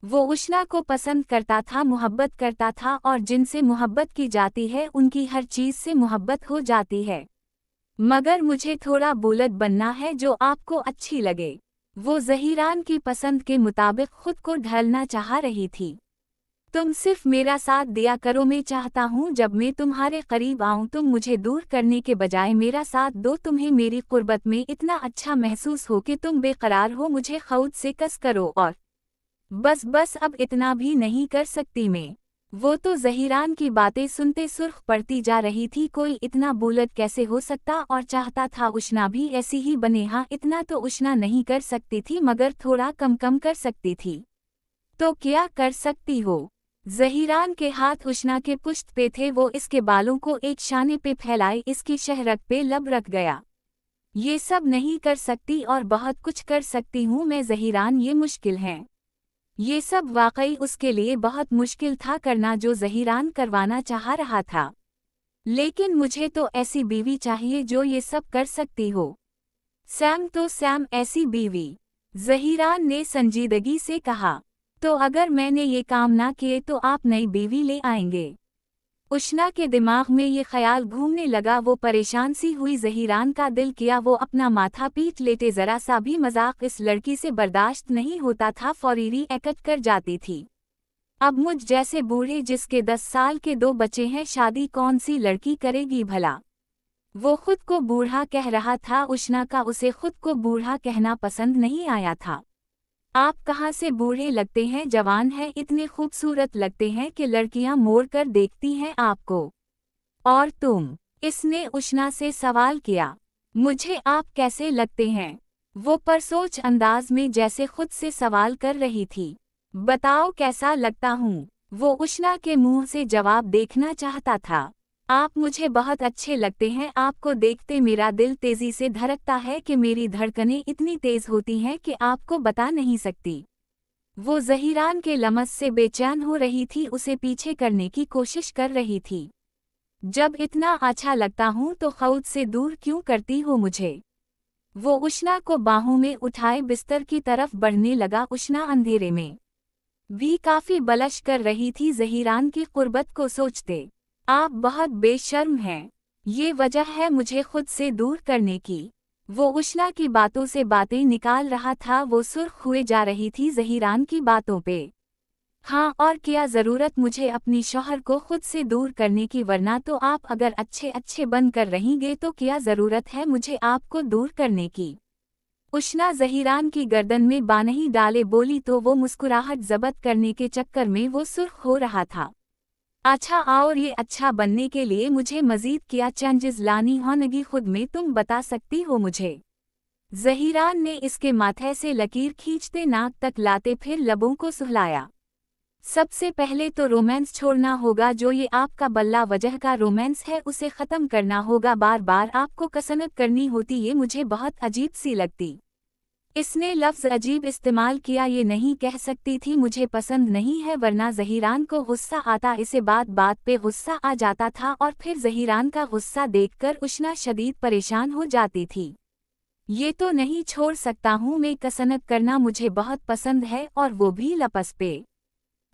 वो उष्णा को पसंद करता था, मोहब्बत करता था, और जिनसे मोहब्बत की जाती है उनकी हर चीज़ से मोहब्बत हो जाती है। मगर मुझे थोड़ा बुलट बनना है जो आपको अच्छी लगे। वो ज़हीरान की पसंद के मुताबिक खुद को ढालना चाह रही थी। तुम सिर्फ मेरा साथ दिया करो। मैं चाहता हूँ जब मैं तुम्हारे करीब आऊँ तुम मुझे दूर करने के बजाय मेरा साथ दो। तुम्हें मेरी कुर्बत में इतना अच्छा महसूस हो कि तुम बेकरार हो, मुझे खुद से कस करो। और बस अब इतना भी नहीं कर सकती मैं। वो तो ज़हीरान की बातें सुनते सुर्ख पड़ती जा रही थी। कोई इतना बुलट कैसे हो सकता, और चाहता था उष्णा भी ऐसी ही बने। हाँ, इतना तो उष्णा नहीं कर सकती थी मगर थोड़ा कम कर सकती थी। तो क्या कर सकती हो? ज़हीरान के हाथ उष्णा के पुश्त पे थे। वो इसके बालों को एक शाने पे फैलाए इसकी शहरक पे लब रख गया। ये सब नहीं कर सकती और बहुत कुछ कर सकती हूँ मैं ज़हीरान, ये मुश्किल है। ये सब वाकई उसके लिए बहुत मुश्किल था करना जो ज़हीरान करवाना चाह रहा था। लेकिन मुझे तो ऐसी बीवी चाहिए जो ये सब कर सकती हो। सैम तो सैम ऐसी बीवी, ज़हीरान ने संजीदगी से कहा। तो अगर मैंने ये काम ना किए तो आप नई बीवी ले आएंगे? उष्णा के दिमाग में ये ख्याल घूमने लगा। वो परेशान सी हुई। ज़हीरान का दिल किया वो अपना माथा पीट लेते। ज़रा सा भी मजाक इस लड़की से बर्दाश्त नहीं होता था। फौरी रिएक्ट कर जाती थी। अब मुझ जैसे बूढ़े जिसके 10 साल के 2 बच्चे हैं शादी कौन सी लड़की करेगी भला? वो खुद को बूढ़ा कह रहा था। उष्णा का उसे खुद को बूढ़ा कहना पसंद नहीं आया था। आप कहाँ से बूढ़े लगते हैं, जवान हैं, इतने खूबसूरत लगते हैं कि लड़कियां मोड़ कर देखती हैं आपको। और तुम? इसने उष्णा से सवाल किया। मुझे आप कैसे लगते हैं? वो परसोच अंदाज में जैसे खुद से सवाल कर रही थी। बताओ कैसा लगता हूँ? वो उष्णा के मुंह से जवाब देखना चाहता था। आप मुझे बहुत अच्छे लगते हैं। आपको देखते मेरा दिल तेजी से धड़कता है कि मेरी धड़कनें इतनी तेज होती हैं कि आपको बता नहीं सकती। वो ज़हीरान के लमस से बेचैन हो रही थी, उसे पीछे करने की कोशिश कर रही थी। जब इतना अच्छा लगता हूँ तो खुद से दूर क्यों करती हो मुझे? वो उष्णा को बाहों में उठाए बिस्तर की तरफ बढ़ने लगा। उष्णा अंधेरे में भी काफी बलश कर रही थी ज़हीरान की कुर्बत को सोचते। आप बहुत बेशर्म हैं। ये वजह है मुझे खुद से दूर करने की। वो उष्णा की बातों से बातें निकाल रहा था। वो सुर्ख हुए जा रही थी ज़हीरान की बातों पे। हाँ, और क्या ज़रूरत मुझे अपनी शौहर को खुद से दूर करने की, वरना तो आप अगर अच्छे बन कर रहेंगे तो क्या ज़रूरत है मुझे आपको दूर करने की? उष्णा ज़हीरान की गर्दन में बानही डाले बोली तो वो मुस्कुराहट ज़ब्त करने के चक्कर में वो सुर्ख हो रहा था। अच्छा, और ये अच्छा बनने के लिए मुझे मज़ीद क्या चेंजेस लानी होंगी खुद में तुम बता सकती हो मुझे? ज़हीरान ने इसके माथे से लकीर खींचते नाक तक लाते फिर लबों को सुहलाया। सबसे पहले तो रोमांस छोड़ना होगा, जो ये आपका बल्ला वजह का रोमांस है उसे ख़त्म करना होगा। बार बार आपको कसरत करनी होती, ये मुझे बहुत अजीब सी लगती। इसने लफ्ज़ अजीब इस्तेमाल किया, ये नहीं कह सकती थी मुझे पसंद नहीं है, वरना ज़हीरान को गुस्सा आता, इसे बात बात पे गुस्सा आ जाता था और फिर ज़हीरान का गुस्सा देखकर उष्णा शदीद परेशान हो जाती थी। ये तो नहीं छोड़ सकता हूँ मैं, कसरत करना मुझे बहुत पसंद है और वो भी लपस पे।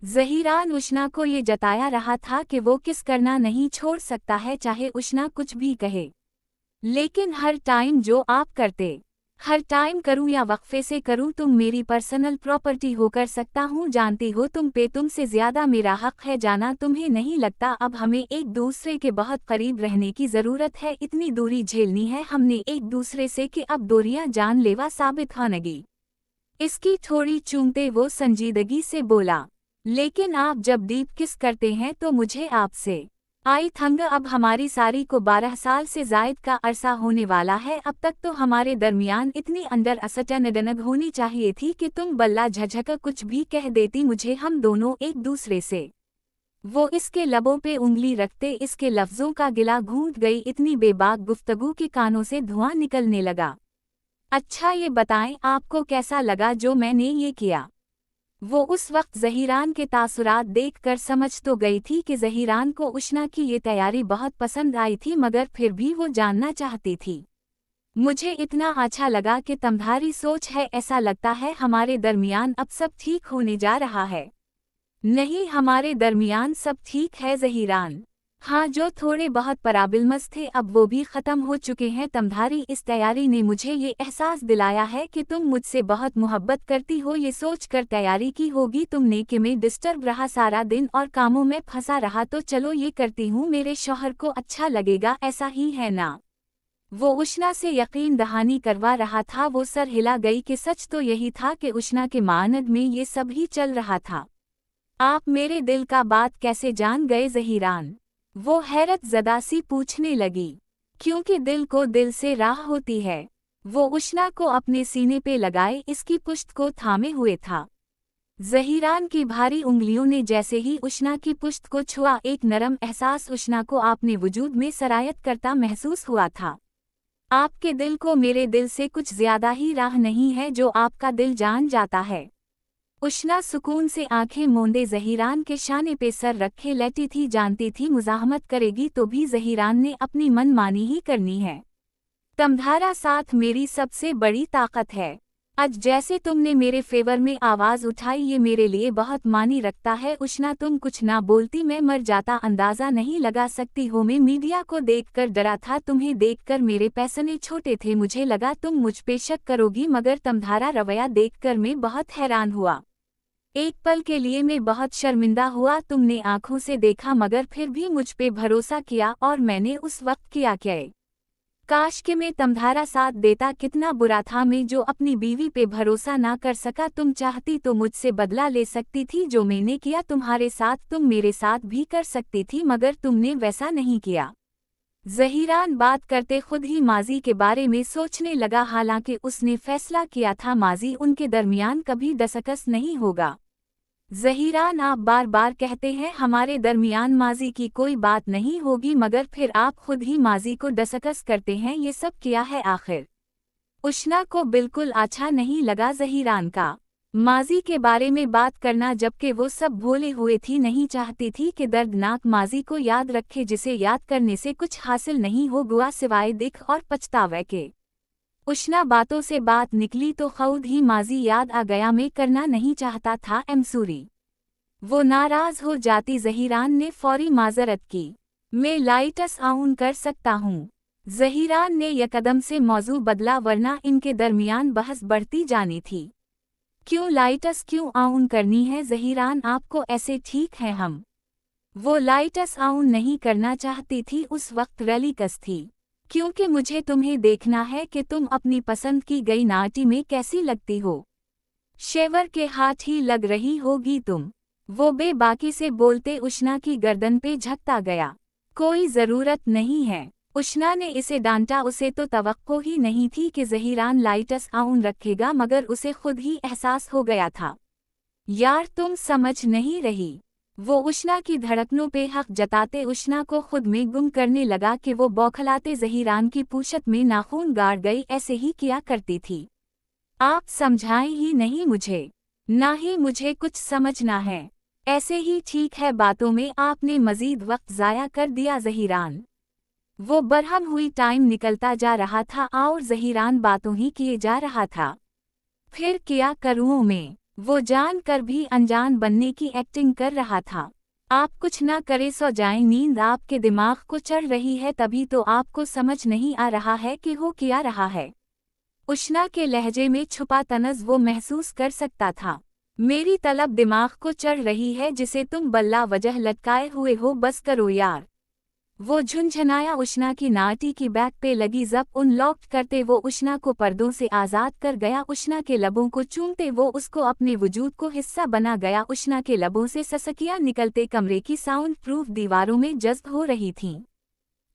ज़हीरान उष्णा को ये जताया रहा था कि वो किस करना नहीं छोड़ सकता है, चाहे उष्णा कुछ भी कहे। लेकिन हर टाइम जो आप करते, हर टाइम करूं या वक्फे से करूं, तुम मेरी पर्सनल प्रॉपर्टी हो, कर सकता हूं, जानती हो तुम पे तुमसे ज़्यादा मेरा हक है, जाना तुम्हें नहीं लगता अब हमें एक दूसरे के बहुत करीब रहने की ज़रूरत है, इतनी दूरी झेलनी है हमने एक दूसरे से कि अब दूरियां जानलेवा साबित होंगी। इसकी थोड़ी चूमते वो संजीदगी से बोला, लेकिन आप जब डीप किस करते हैं तो मुझे आपसे आई थंग, अब हमारी सारी को 12 साल से जायद का अरसा होने वाला है, अब तक तो हमारे दरमियान इतनी अंडर असटनडनग होनी चाहिए थी कि तुम बल्ला झझक कुछ भी कह देती मुझे, हम दोनों एक दूसरे से। वो इसके लबों पे उंगली रखते इसके लफ्ज़ों का गिला घूंट गई, इतनी बेबाक गुफ्तगू के कानों से धुआं निकलने लगा। अच्छा ये बताएं आपको कैसा लगा जो मैंने ये किया? वो उस वक्त ज़हीरान के तासुरात देखकर समझ तो गई थी कि ज़हीरान को उष्णा की ये तैयारी बहुत पसंद आई थी, मगर फिर भी वो जानना चाहती थी। मुझे इतना अच्छा लगा कि तुम्हारी सोच है, ऐसा लगता है हमारे दरमियान अब सब ठीक होने जा रहा है। नहीं, हमारे दरमियान सब ठीक है ज़हीरान। हाँ, जो थोड़े बहुत पराबिलमस थे अब वो भी ख़त्म हो चुके हैं। तुम्हारी इस तैयारी ने मुझे ये एहसास दिलाया है कि तुम मुझसे बहुत मोहब्बत करती हो, ये सोचकर तैयारी की होगी तुमने कि मैं डिस्टर्ब रहा सारा दिन और कामों में फंसा रहा, तो चलो ये करती हूँ, मेरे शौहर को अच्छा लगेगा, ऐसा ही है ना? वो उष्णा से यकीन दहानी करवा रहा था। वो सर हिला गई कि सच तो यही था कि उष्णा के मानद में ये सब ही चल रहा था। आप मेरे दिल का बात कैसे जान गए ज़हीरान? वो हैरत ज़दा सी पूछने लगी। क्योंकि दिल को दिल से राह होती है। वो उष्णा को अपने सीने पे लगाए इसकी पुश्त को थामे हुए था। ज़हीरान की भारी उंगलियों ने जैसे ही उष्णा की पुश्त को छुआ, एक नरम एहसास उष्णा को अपने वजूद में सरायत करता महसूस हुआ था। आपके दिल को मेरे दिल से कुछ ज़्यादा ही राह नहीं है जो आपका दिल जान जाता है। उष्णा सुकून से आंखें मूंदे ज़हीरान के शाने पे सर रखे लेटी थी, जानती थी मुज़ाहमत करेगी तो भी ज़हीरान ने अपनी मनमानी ही करनी है। तुम्हारा साथ मेरी सबसे बड़ी ताकत है। आज जैसे तुमने मेरे फेवर में आवाज़ उठाई, ये मेरे लिए बहुत मानी रखता है। उष्णा तुम कुछ ना बोलती, मैं मर जाता, अंदाज़ा नहीं लगा सकती हो मैं मीडिया को देखकर डरा था, तुम्हें देखकर मेरे पैसने छोटे थे, मुझे लगा तुम मुझ पे शक करोगी, मगर तुम्हारा रवैया देखकर मैं बहुत हैरान हुआ। एक पल के लिए मैं बहुत शर्मिंदा हुआ, तुमने आंखों से देखा मगर फिर भी मुझ पे भरोसा किया, और मैंने उस वक्त किया क्या? काश कि मैं तुम्हारा साथ देता, कितना बुरा था मैं जो अपनी बीवी पे भरोसा ना कर सका। तुम चाहती तो मुझसे बदला ले सकती थी, जो मैंने किया तुम्हारे साथ तुम मेरे साथ भी कर सकती थी, मगर तुमने वैसा नहीं किया। ज़हीरान बात करते खुद ही माजी के बारे में सोचने लगा, हालांकि उसने फैसला किया था माजी उनके दरमियान कभी दस्तकस नहीं होगा। ज़हीरान, आप बार बार कहते हैं हमारे दरमियान माजी की कोई बात नहीं होगी, मगर फिर आप खुद ही माजी को दस्तकस करते हैं, ये सब किया है आखिर? उष्णा को बिल्कुल अच्छा नहीं लगा ज़हीरान का माजी के बारे में बात करना, जबकि वो सब भूले हुए थी, नहीं चाहती थी कि दर्दनाक माजी को याद रखे जिसे याद करने से कुछ हासिल नहीं हो गुआ सिवाय दिख और पछतावे के। उष्णा बातों से बात निकली तो खुद ही माजी याद आ गया, मैं करना नहीं चाहता था एमसूरी। वो नाराज हो जाती। ज़हीरान ने फौरी माजरत की, मैं लाइटस आउन कर सकता हूँ। ज़हीरान ने यकदम से मौजू बदला, वरना इनके दरमियान बहस बढ़ती जानी थी। क्यों लाइटस क्यों आउन करनी है ज़हीरान, आपको ऐसे ठीक है हम? वो लाइटस आउन नहीं करना चाहती थी, उस वक्त रलीकस थी, क्योंकि मुझे तुम्हें देखना है कि तुम अपनी पसंद की गई नाटी में कैसी लगती हो। शेवर के हाथ ही लग रही होगी तुम। वो बेबाकी से बोलते उष्णा की गर्दन पे झकता गया। कोई ज़रूरत नहीं है, उष्णा ने इसे डांटा। उसे तो तवक्को ही नहीं थी कि ज़हीरान लाइट्स ऑन रखेगा, मगर उसे खुद ही एहसास हो गया था। यार तुम समझ नहीं रही। वो उष्णा की धड़कनों पे हक जताते उष्णा को खुद में गुम करने लगा कि वो बौखलाते ज़हीरान की पूंछत में नाखून गाड़ गई ऐसे ही किया करती थी। आप समझाएं ही नहीं मुझे, ना ही मुझे कुछ समझना है। ऐसे ही ठीक है, बातों में आपने मजीद वक्त ज़ाया कर दिया ज़हीरान। वो बरहम हुई। टाइम निकलता जा रहा था और ज़हीरान बातों ही किए जा रहा था। फिर क्या करूं मैं? वो जान कर भी अनजान बनने की एक्टिंग कर रहा था। आप कुछ ना करे सो जाएं, नींद आपके दिमाग को चढ़ रही है, तभी तो आपको समझ नहीं आ रहा है कि हो क्या रहा है। उष्णा के लहजे में छुपा तनज़ वो महसूस कर सकता था। मेरी तलब दिमाग को चढ़ रही है जिसे तुम बल्ला वजह लटकाए हुए हो, बस करो यार। वो झुंझुनाया। उष्णा की नाटी की बैक पे लगी जब अनलॉक करते वो उष्णा को पर्दों से आज़ाद कर गया। उष्णा के लबों को चूमते वो उसको अपने वजूद को हिस्सा बना गया। उष्णा के लबों से ससकियां निकलते कमरे की साउंड प्रूफ दीवारों में जज्ब हो रही थीं।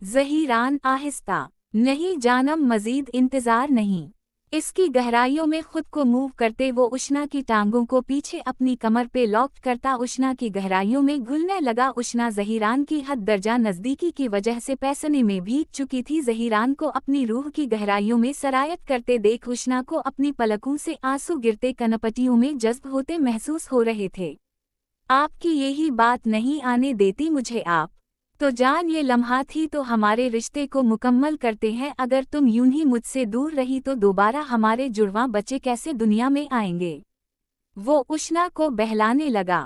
ज़हीरान आहिस्ता, नहीं जानम, मजीद इंतज़ार नहीं। इसकी गहराइयों में खुद को मूव करते वो उष्णा की टांगों को पीछे अपनी कमर पे लॉक करता उष्णा की गहराइयों में घुलने लगा। उष्णा ज़हीरान की हद दर्जा नज़दीकी की वजह से पैसने में भीग चुकी थी। ज़हीरान को अपनी रूह की गहराइयों में सरायत करते देख उष्णा को अपनी पलकों से आंसू गिरते कनपटियों में जज्ब होते महसूस हो रहे थे। आपकी यही बात नहीं आने देती मुझे आप। तो जान, ये लम्हात ही तो हमारे रिश्ते को मुकम्मल करते हैं। अगर तुम यूं ही मुझसे दूर रही तो दोबारा हमारे जुड़वां बच्चे कैसे दुनिया में आएंगे? वो उष्णा को बहलाने लगा।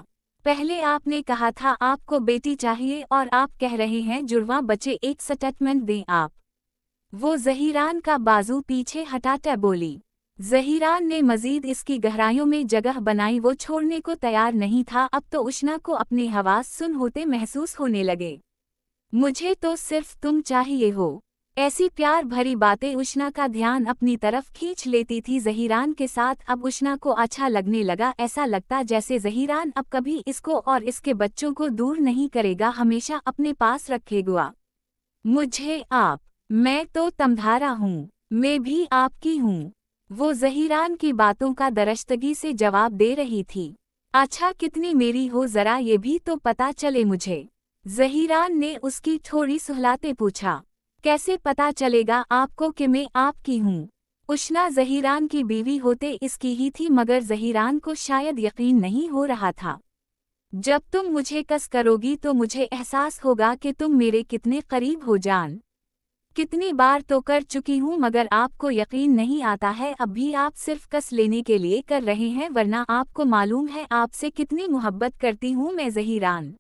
पहले आपने कहा था आपको बेटी चाहिए और आप कह रहे हैं जुड़वां बच्चे, एक स्टेटमेंट दें आप। वो ज़हीरान का बाजू पीछे हटाकर बोली। ज़हीरान ने मजीद इसकी गहराइयों में जगह बनाई। वो छोड़ने को तैयार नहीं था। अब तो उष्णा को अपने हवास सुन होते महसूस होने लगे। मुझे तो सिर्फ तुम चाहिए हो। ऐसी प्यार भरी बातें उष्णा का ध्यान अपनी तरफ खींच लेती थी। ज़हीरान के साथ अब उष्णा को अच्छा लगने लगा। ऐसा लगता जैसे ज़हीरान अब कभी इसको और इसके बच्चों को दूर नहीं करेगा, हमेशा अपने पास रखेगा। मुझे आप, मैं तो तमधारा हूँ, मैं भी आपकी हूँ। वो ज़हीरान की बातों का दरश्तगी से जवाब दे रही थी। अच्छा, कितनी मेरी हो ज़रा ये भी तो पता चले मुझे। ज़हीरान ने उसकी थोड़ी सुहलाते पूछा। कैसे पता चलेगा आपको कि मैं आपकी हूँ? उष्णा ज़हीरान की बीवी होते इसकी ही थी, मगर ज़हीरान को शायद यकीन नहीं हो रहा था। जब तुम मुझे कस करोगी तो मुझे एहसास होगा कि तुम मेरे कितने करीब हो जान। कितनी बार तो कर चुकी हूँ मगर आपको यकीन नहीं आता है। अब भी आप सिर्फ कस लेने के लिए कर रहे हैं, वरना आपको मालूम है आपसे कितनी मोहब्बत करती हूँ मैं ज़हीरान।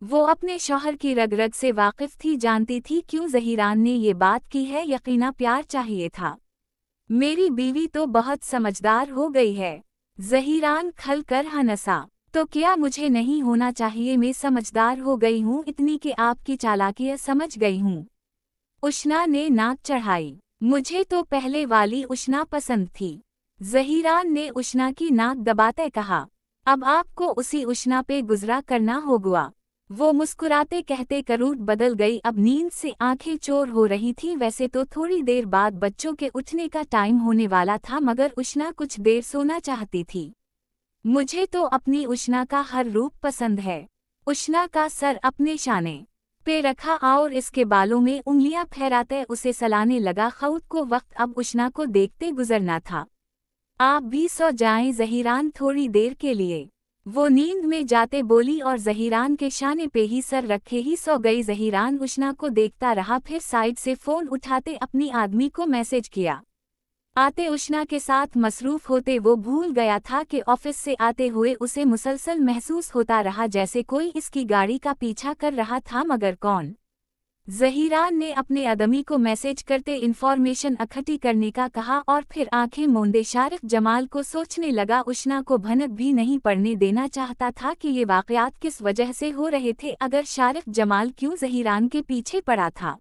वो अपने शौहर की रग रग से वाकिफ थी, जानती थी क्यों ज़हीरान ने ये बात की है। यकीना प्यार चाहिए था। मेरी बीवी तो बहुत समझदार हो गई है। ज़हीरान खल कर हंसा। तो क्या मुझे नहीं होना चाहिए? मैं समझदार हो गई हूँ इतनी कि आपकी चालाकियाँ समझ गई हूँ। उष्णा ने नाक चढ़ाई। मुझे तो पहले वाली उष्णा पसंद थी। ज़हीरान ने उष्णा की नाक दबाते कहा। अब आपको उसी उष्णा पे गुजरा करना होगा। वो मुस्कुराते कहते करूर बदल गई। अब नींद से आंखें चोर हो रही थी। वैसे तो थोड़ी देर बाद बच्चों के उठने का टाइम होने वाला था, मगर उष्णा कुछ देर सोना चाहती थी। मुझे तो अपनी उष्णा का हर रूप पसंद है। उष्णा का सर अपने शाने पे रखा और इसके बालों में उंगलियां फहराते उसे सलाने लगा। खुद को वक्त अब उष्णा को देखते गुजरना था। आप भी सो जाएं ज़हीरान, थोड़ी देर के लिए। वो नींद में जाते बोली और ज़हीरान के शाने पे ही सर रखे ही सो गई। ज़हीरान उष्णा को देखता रहा, फिर साइड से फ़ोन उठाते अपनी आदमी को मैसेज किया। आते उष्णा के साथ मसरूफ़ होते वो भूल गया था कि ऑफिस से आते हुए उसे मुसलसल महसूस होता रहा जैसे कोई इसकी गाड़ी का पीछा कर रहा था, मगर कौन? ज़हीरान ने अपने आदमी को मैसेज करते इन्फॉर्मेशन इकट्ठी करने का कहा और फिर आंखें मूंदे शारिक जमाल को सोचने लगा। उष्णा को भनक भी नहीं पड़ने देना चाहता था कि ये वाक़यात किस वजह से हो रहे थे। अगर शारिक जमाल क्यों ज़हीरान के पीछे पड़ा था?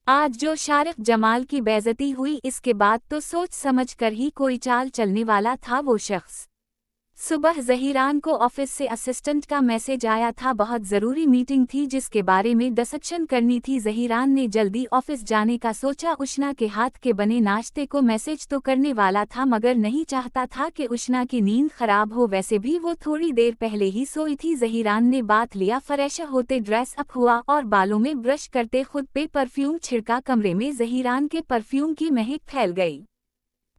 आज जो शारिक जमाल की बेइज्जती हुई, इसके बाद तो सोच समझ कर ही कोई चाल चलने वाला था वो शख्स। सुबह ज़हीरान को ऑफिस से असिस्टेंट का मैसेज आया था, बहुत ज़रूरी मीटिंग थी जिसके बारे में डिस्कशन करनी थी। ज़हीरान ने जल्दी ऑफिस जाने का सोचा। उष्णा के हाथ के बने नाश्ते को मैसेज तो करने वाला था मगर नहीं चाहता था कि उष्णा की नींद खराब हो, वैसे भी वो थोड़ी देर पहले ही सोई थी। ज़हीरान ने बात लिया, फ्रेश होते ड्रेस अप हुआ और बालों में ब्रश करते खुद पे परफ्यूम छिड़का। कमरे में ज़हीरान के परफ्यूम की महक फैल गई।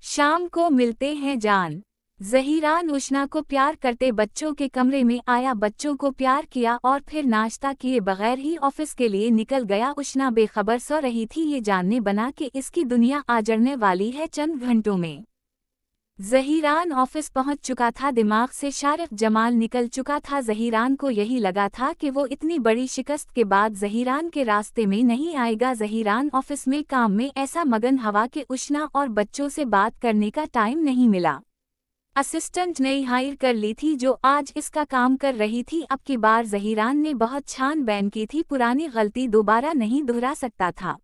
शाम को मिलते हैं जान। ज़हीरान उष्णा को प्यार करते बच्चों के कमरे में आया, बच्चों को प्यार किया और फिर नाश्ता किए बगैर ही ऑफिस के लिए निकल गया। उष्णा बेखबर सो रही थी, ये जानने बना कि इसकी दुनिया आजड़ने वाली है चंद घंटों में। ज़हीरान ऑफिस पहुंच चुका था, दिमाग से शारिक जमाल निकल चुका था। ज़हीरान को यही लगा था कि वो इतनी बड़ी शिकस्त के बाद ज़हीरान के रास्ते में नहीं आएगा। ज़हीरान ऑफिस में काम में ऐसा मगन हवा कि उष्णा और बच्चों से बात करने का टाइम नहीं मिला। असिस्टेंट नई हायर कर ली थी जो आज इसका काम कर रही थी। अब की बार ज़हीरान ने बहुत छानबीन की थी, पुरानी गलती दोबारा नहीं दोहरा सकता था।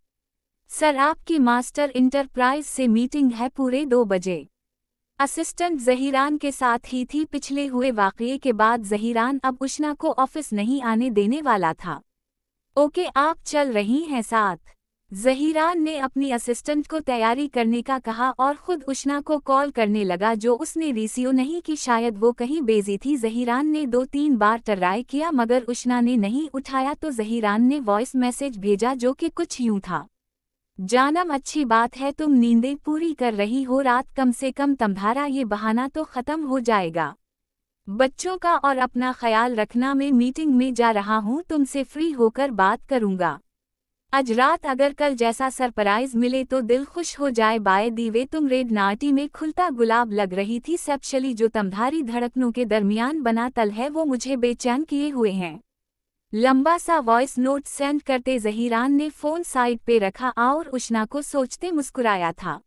सर, आपकी मास्टर इंटरप्राइज से मीटिंग है पूरे 2 बजे। असिस्टेंट ज़हीरान के साथ ही थी। पिछले हुए वाक़ये के बाद ज़हीरान अब उष्णा को ऑफिस नहीं आने देने वाला था। ओके, आप चल रही हैं साथ? ज़हीरान ने अपनी असिस्टेंट को तैयारी करने का कहा और खुद उष्णा को कॉल करने लगा, जो उसने रिसीव नहीं की, शायद वो कहीं बिजी थी। ज़हीरान ने 2-3 बार ट्राई किया मगर उष्णा ने नहीं उठाया तो ज़हीरान ने वॉइस मैसेज भेजा जो कि कुछ यूं था। जानम, अच्छी बात है तुम नींदें पूरी कर रही हो, रात कम से कम तुम्हारा ये बहाना तो ख़त्म हो जाएगा। बच्चों का और अपना ख्याल रखना, मैं मीटिंग में जा रहा हूँ, तुमसे फ्री होकर बात करूँगा। आज रात अगर कल जैसा सरप्राइज मिले तो दिल खुश हो जाए। बाय दी वे, तुम रेड नाटी में खुलता गुलाब लग रही थी। सेप्शली जो तुम्हारी धड़कनों के दरमियान बना तल है वो मुझे बेचैन किए हुए हैं। लंबा सा वॉइस नोट सेंड करते ज़हीरान ने फ़ोन साइड पे रखा और उष्णा को सोचते मुस्कुराया था।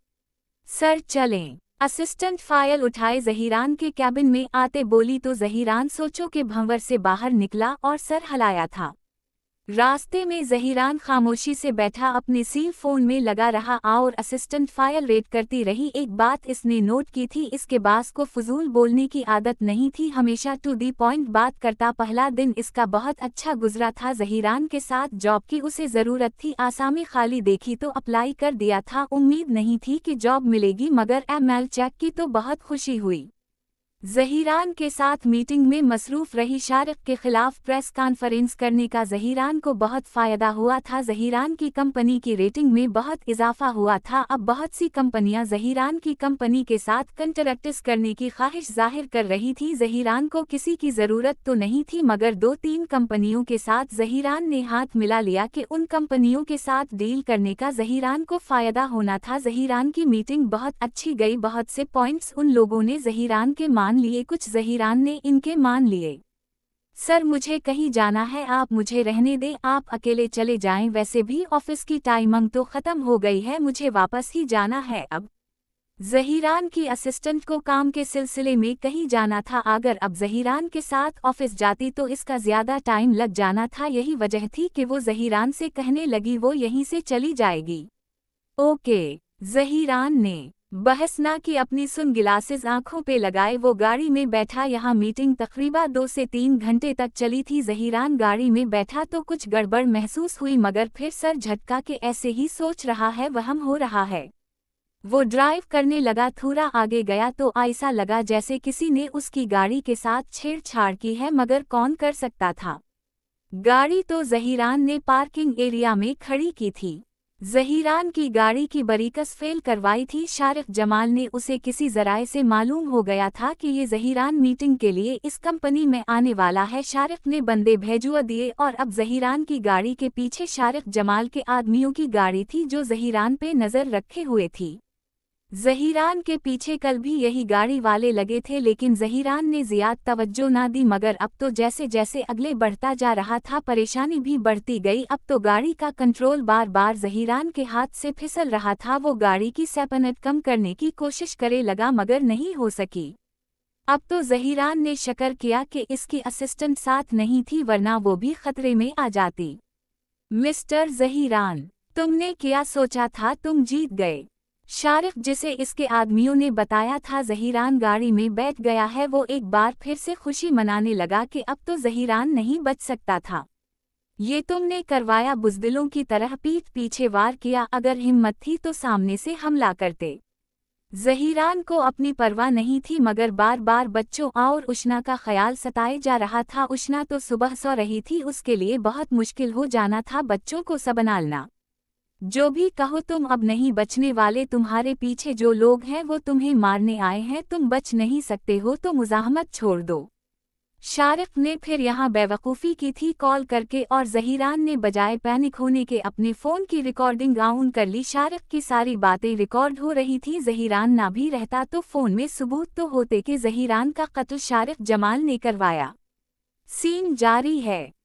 सर चलें। असिस्टेंट फाइल उठाए ज़हीरान के कैबिन में आते बोली तो ज़हीरान सोचों के भंवर से बाहर निकला और सर हिलाया था। रास्ते में ज़हीरान खामोशी से बैठा अपने सेल फोन में लगा रहा और असिस्टेंट फाइल रेड करती रही। एक बात इसने नोट की थी, इसके बास को फजूल बोलने की आदत नहीं थी, हमेशा टू दी पॉइंट बात करता। पहला दिन इसका बहुत अच्छा गुजरा था। ज़हीरान के साथ जॉब की उसे ज़रूरत थी, आसामी खाली देखी तो अप्लाई कर दिया था। उम्मीद नहीं थी कि जॉब मिलेगी मगर ईमेल चेक की तो बहुत खुशी हुई। ज़हीरान के साथ मीटिंग में मसरूफ रही। शारिक के खिलाफ प्रेस कॉन्फ्रेंस करने का ज़हीरान को बहुत फ़ायदा हुआ था। ज़हीरान की कंपनी की रेटिंग में बहुत इजाफा हुआ था। अब बहुत सी कंपनियां ज़हीरान की कंपनी के साथ कंट्रैक्ट्स करने की ख्वाहिश जाहिर कर रही थी। ज़हीरान को किसी की ज़रूरत तो नहीं थी मगर 2-3 कंपनियों के साथ ज़हीरान ने हाथ मिला लिया कि उन कंपनियों के साथ डील करने का ज़हीरान को फ़ायदा होना था। ज़हीरान की मीटिंग बहुत अच्छी गई, बहुत से पॉइंट्स उन लोगों ने ज़हीरान के मान लिए, कुछ ज़हीरान ने इनके मान लिए। सर, मुझे कहीं जाना है, आप मुझे रहने दें, आप अकेले चले जाएं, वैसे भी ऑफिस की टाइमिंग तो ख़त्म हो गई है, मुझे वापस ही जाना है अब। ज़हीरान की असिस्टेंट को काम के सिलसिले में कहीं जाना था, अगर अब ज़हीरान के साथ ऑफिस जाती तो इसका ज़्यादा टाइम लग जाना था। यही वजह थी कि वो ज़हीरान से कहने लगी वो यहीं से चली जाएगी। ओके, ज़हीरान ने बहस ना की, अपनी सुन गिलासेस आंखों पे लगाए वो गाड़ी में बैठा। यहाँ मीटिंग तकरीबन 2 से 3 घंटे तक चली थी। ज़हीरान गाड़ी में बैठा तो कुछ गड़बड़ महसूस हुई मगर फिर सर झटका के ऐसे ही सोच रहा है, वहम हो रहा है। वो ड्राइव करने लगा, थोड़ा आगे गया तो ऐसा लगा जैसे किसी ने उसकी गाड़ी के साथ छेड़छाड़ की है मगर कौन कर सकता था। गाड़ी तो ज़हीरान ने पार्किंग एरिया में खड़ी की थी। ज़हीरान की गाड़ी की बरीकस फेल करवाई थी। शारिक जमाल ने उसे किसी ज़राए से मालूम हो गया था कि ये ज़हीरान मीटिंग के लिए इस कंपनी में आने वाला है। शारिक ने बंदे भेजवा दिए और अब ज़हीरान की गाड़ी के पीछे शारिक जमाल के आदमियों की गाड़ी थी जो ज़हीरान पे नज़र रखे हुए थी। ज़हीरान के पीछे कल भी यही गाड़ी वाले लगे थे लेकिन ज़हीरान ने ज़्यादा तवज्जो ना दी मगर अब तो जैसे जैसे अगले बढ़ता जा रहा था परेशानी भी बढ़ती गई। अब तो गाड़ी का कंट्रोल बार बार ज़हीरान के हाथ से फिसल रहा था। वो गाड़ी की स्पीड कम करने की कोशिश करे लगा मगर नहीं हो सकी। अब तो ज़हीरान ने शक्र किया कि इसकी असिस्टेंट साथ नहीं थी वरना वो भी खतरे में आ जाती। मिस्टर ज़हीरान, तुमने क्या सोचा था तुम जीत गए? शारिक, जिसे इसके आदमियों ने बताया था ज़हीरान गाड़ी में बैठ गया है, वो एक बार फिर से खुशी मनाने लगा कि अब तो ज़हीरान नहीं बच सकता था। ये तुमने करवाया, बुज़दिलों की तरह पीठ पीछे वार किया। अगर हिम्मत थी तो सामने से हमला करते। ज़हीरान को अपनी परवाह नहीं थी, मगर बार बार बच्चों और उष्णा का ख्याल सताए जा रहा था। उष्णा तो सुबह सो रही थी, उसके लिए बहुत मुश्किल हो जाना था बच्चों को संभालना। जो भी कहो, तुम अब नहीं बचने वाले। तुम्हारे पीछे जो लोग हैं वो तुम्हें मारने आए हैं, तुम बच नहीं सकते हो तो मुज़ाहमत छोड़ दो। शारिक ने फिर यहाँ बेवकूफ़ी की थी कॉल करके, और ज़हीरान ने बजाय पैनिक होने के अपने फ़ोन की रिकॉर्डिंग ऑन कर ली। शारिक की सारी बातें रिकॉर्ड हो रही थी। ज़हीरान ना भी रहता तो फ़ोन में सबूत तो होते कि ज़हीरान का कत्ल शारिक जमाल ने करवाया। सीन जारी है।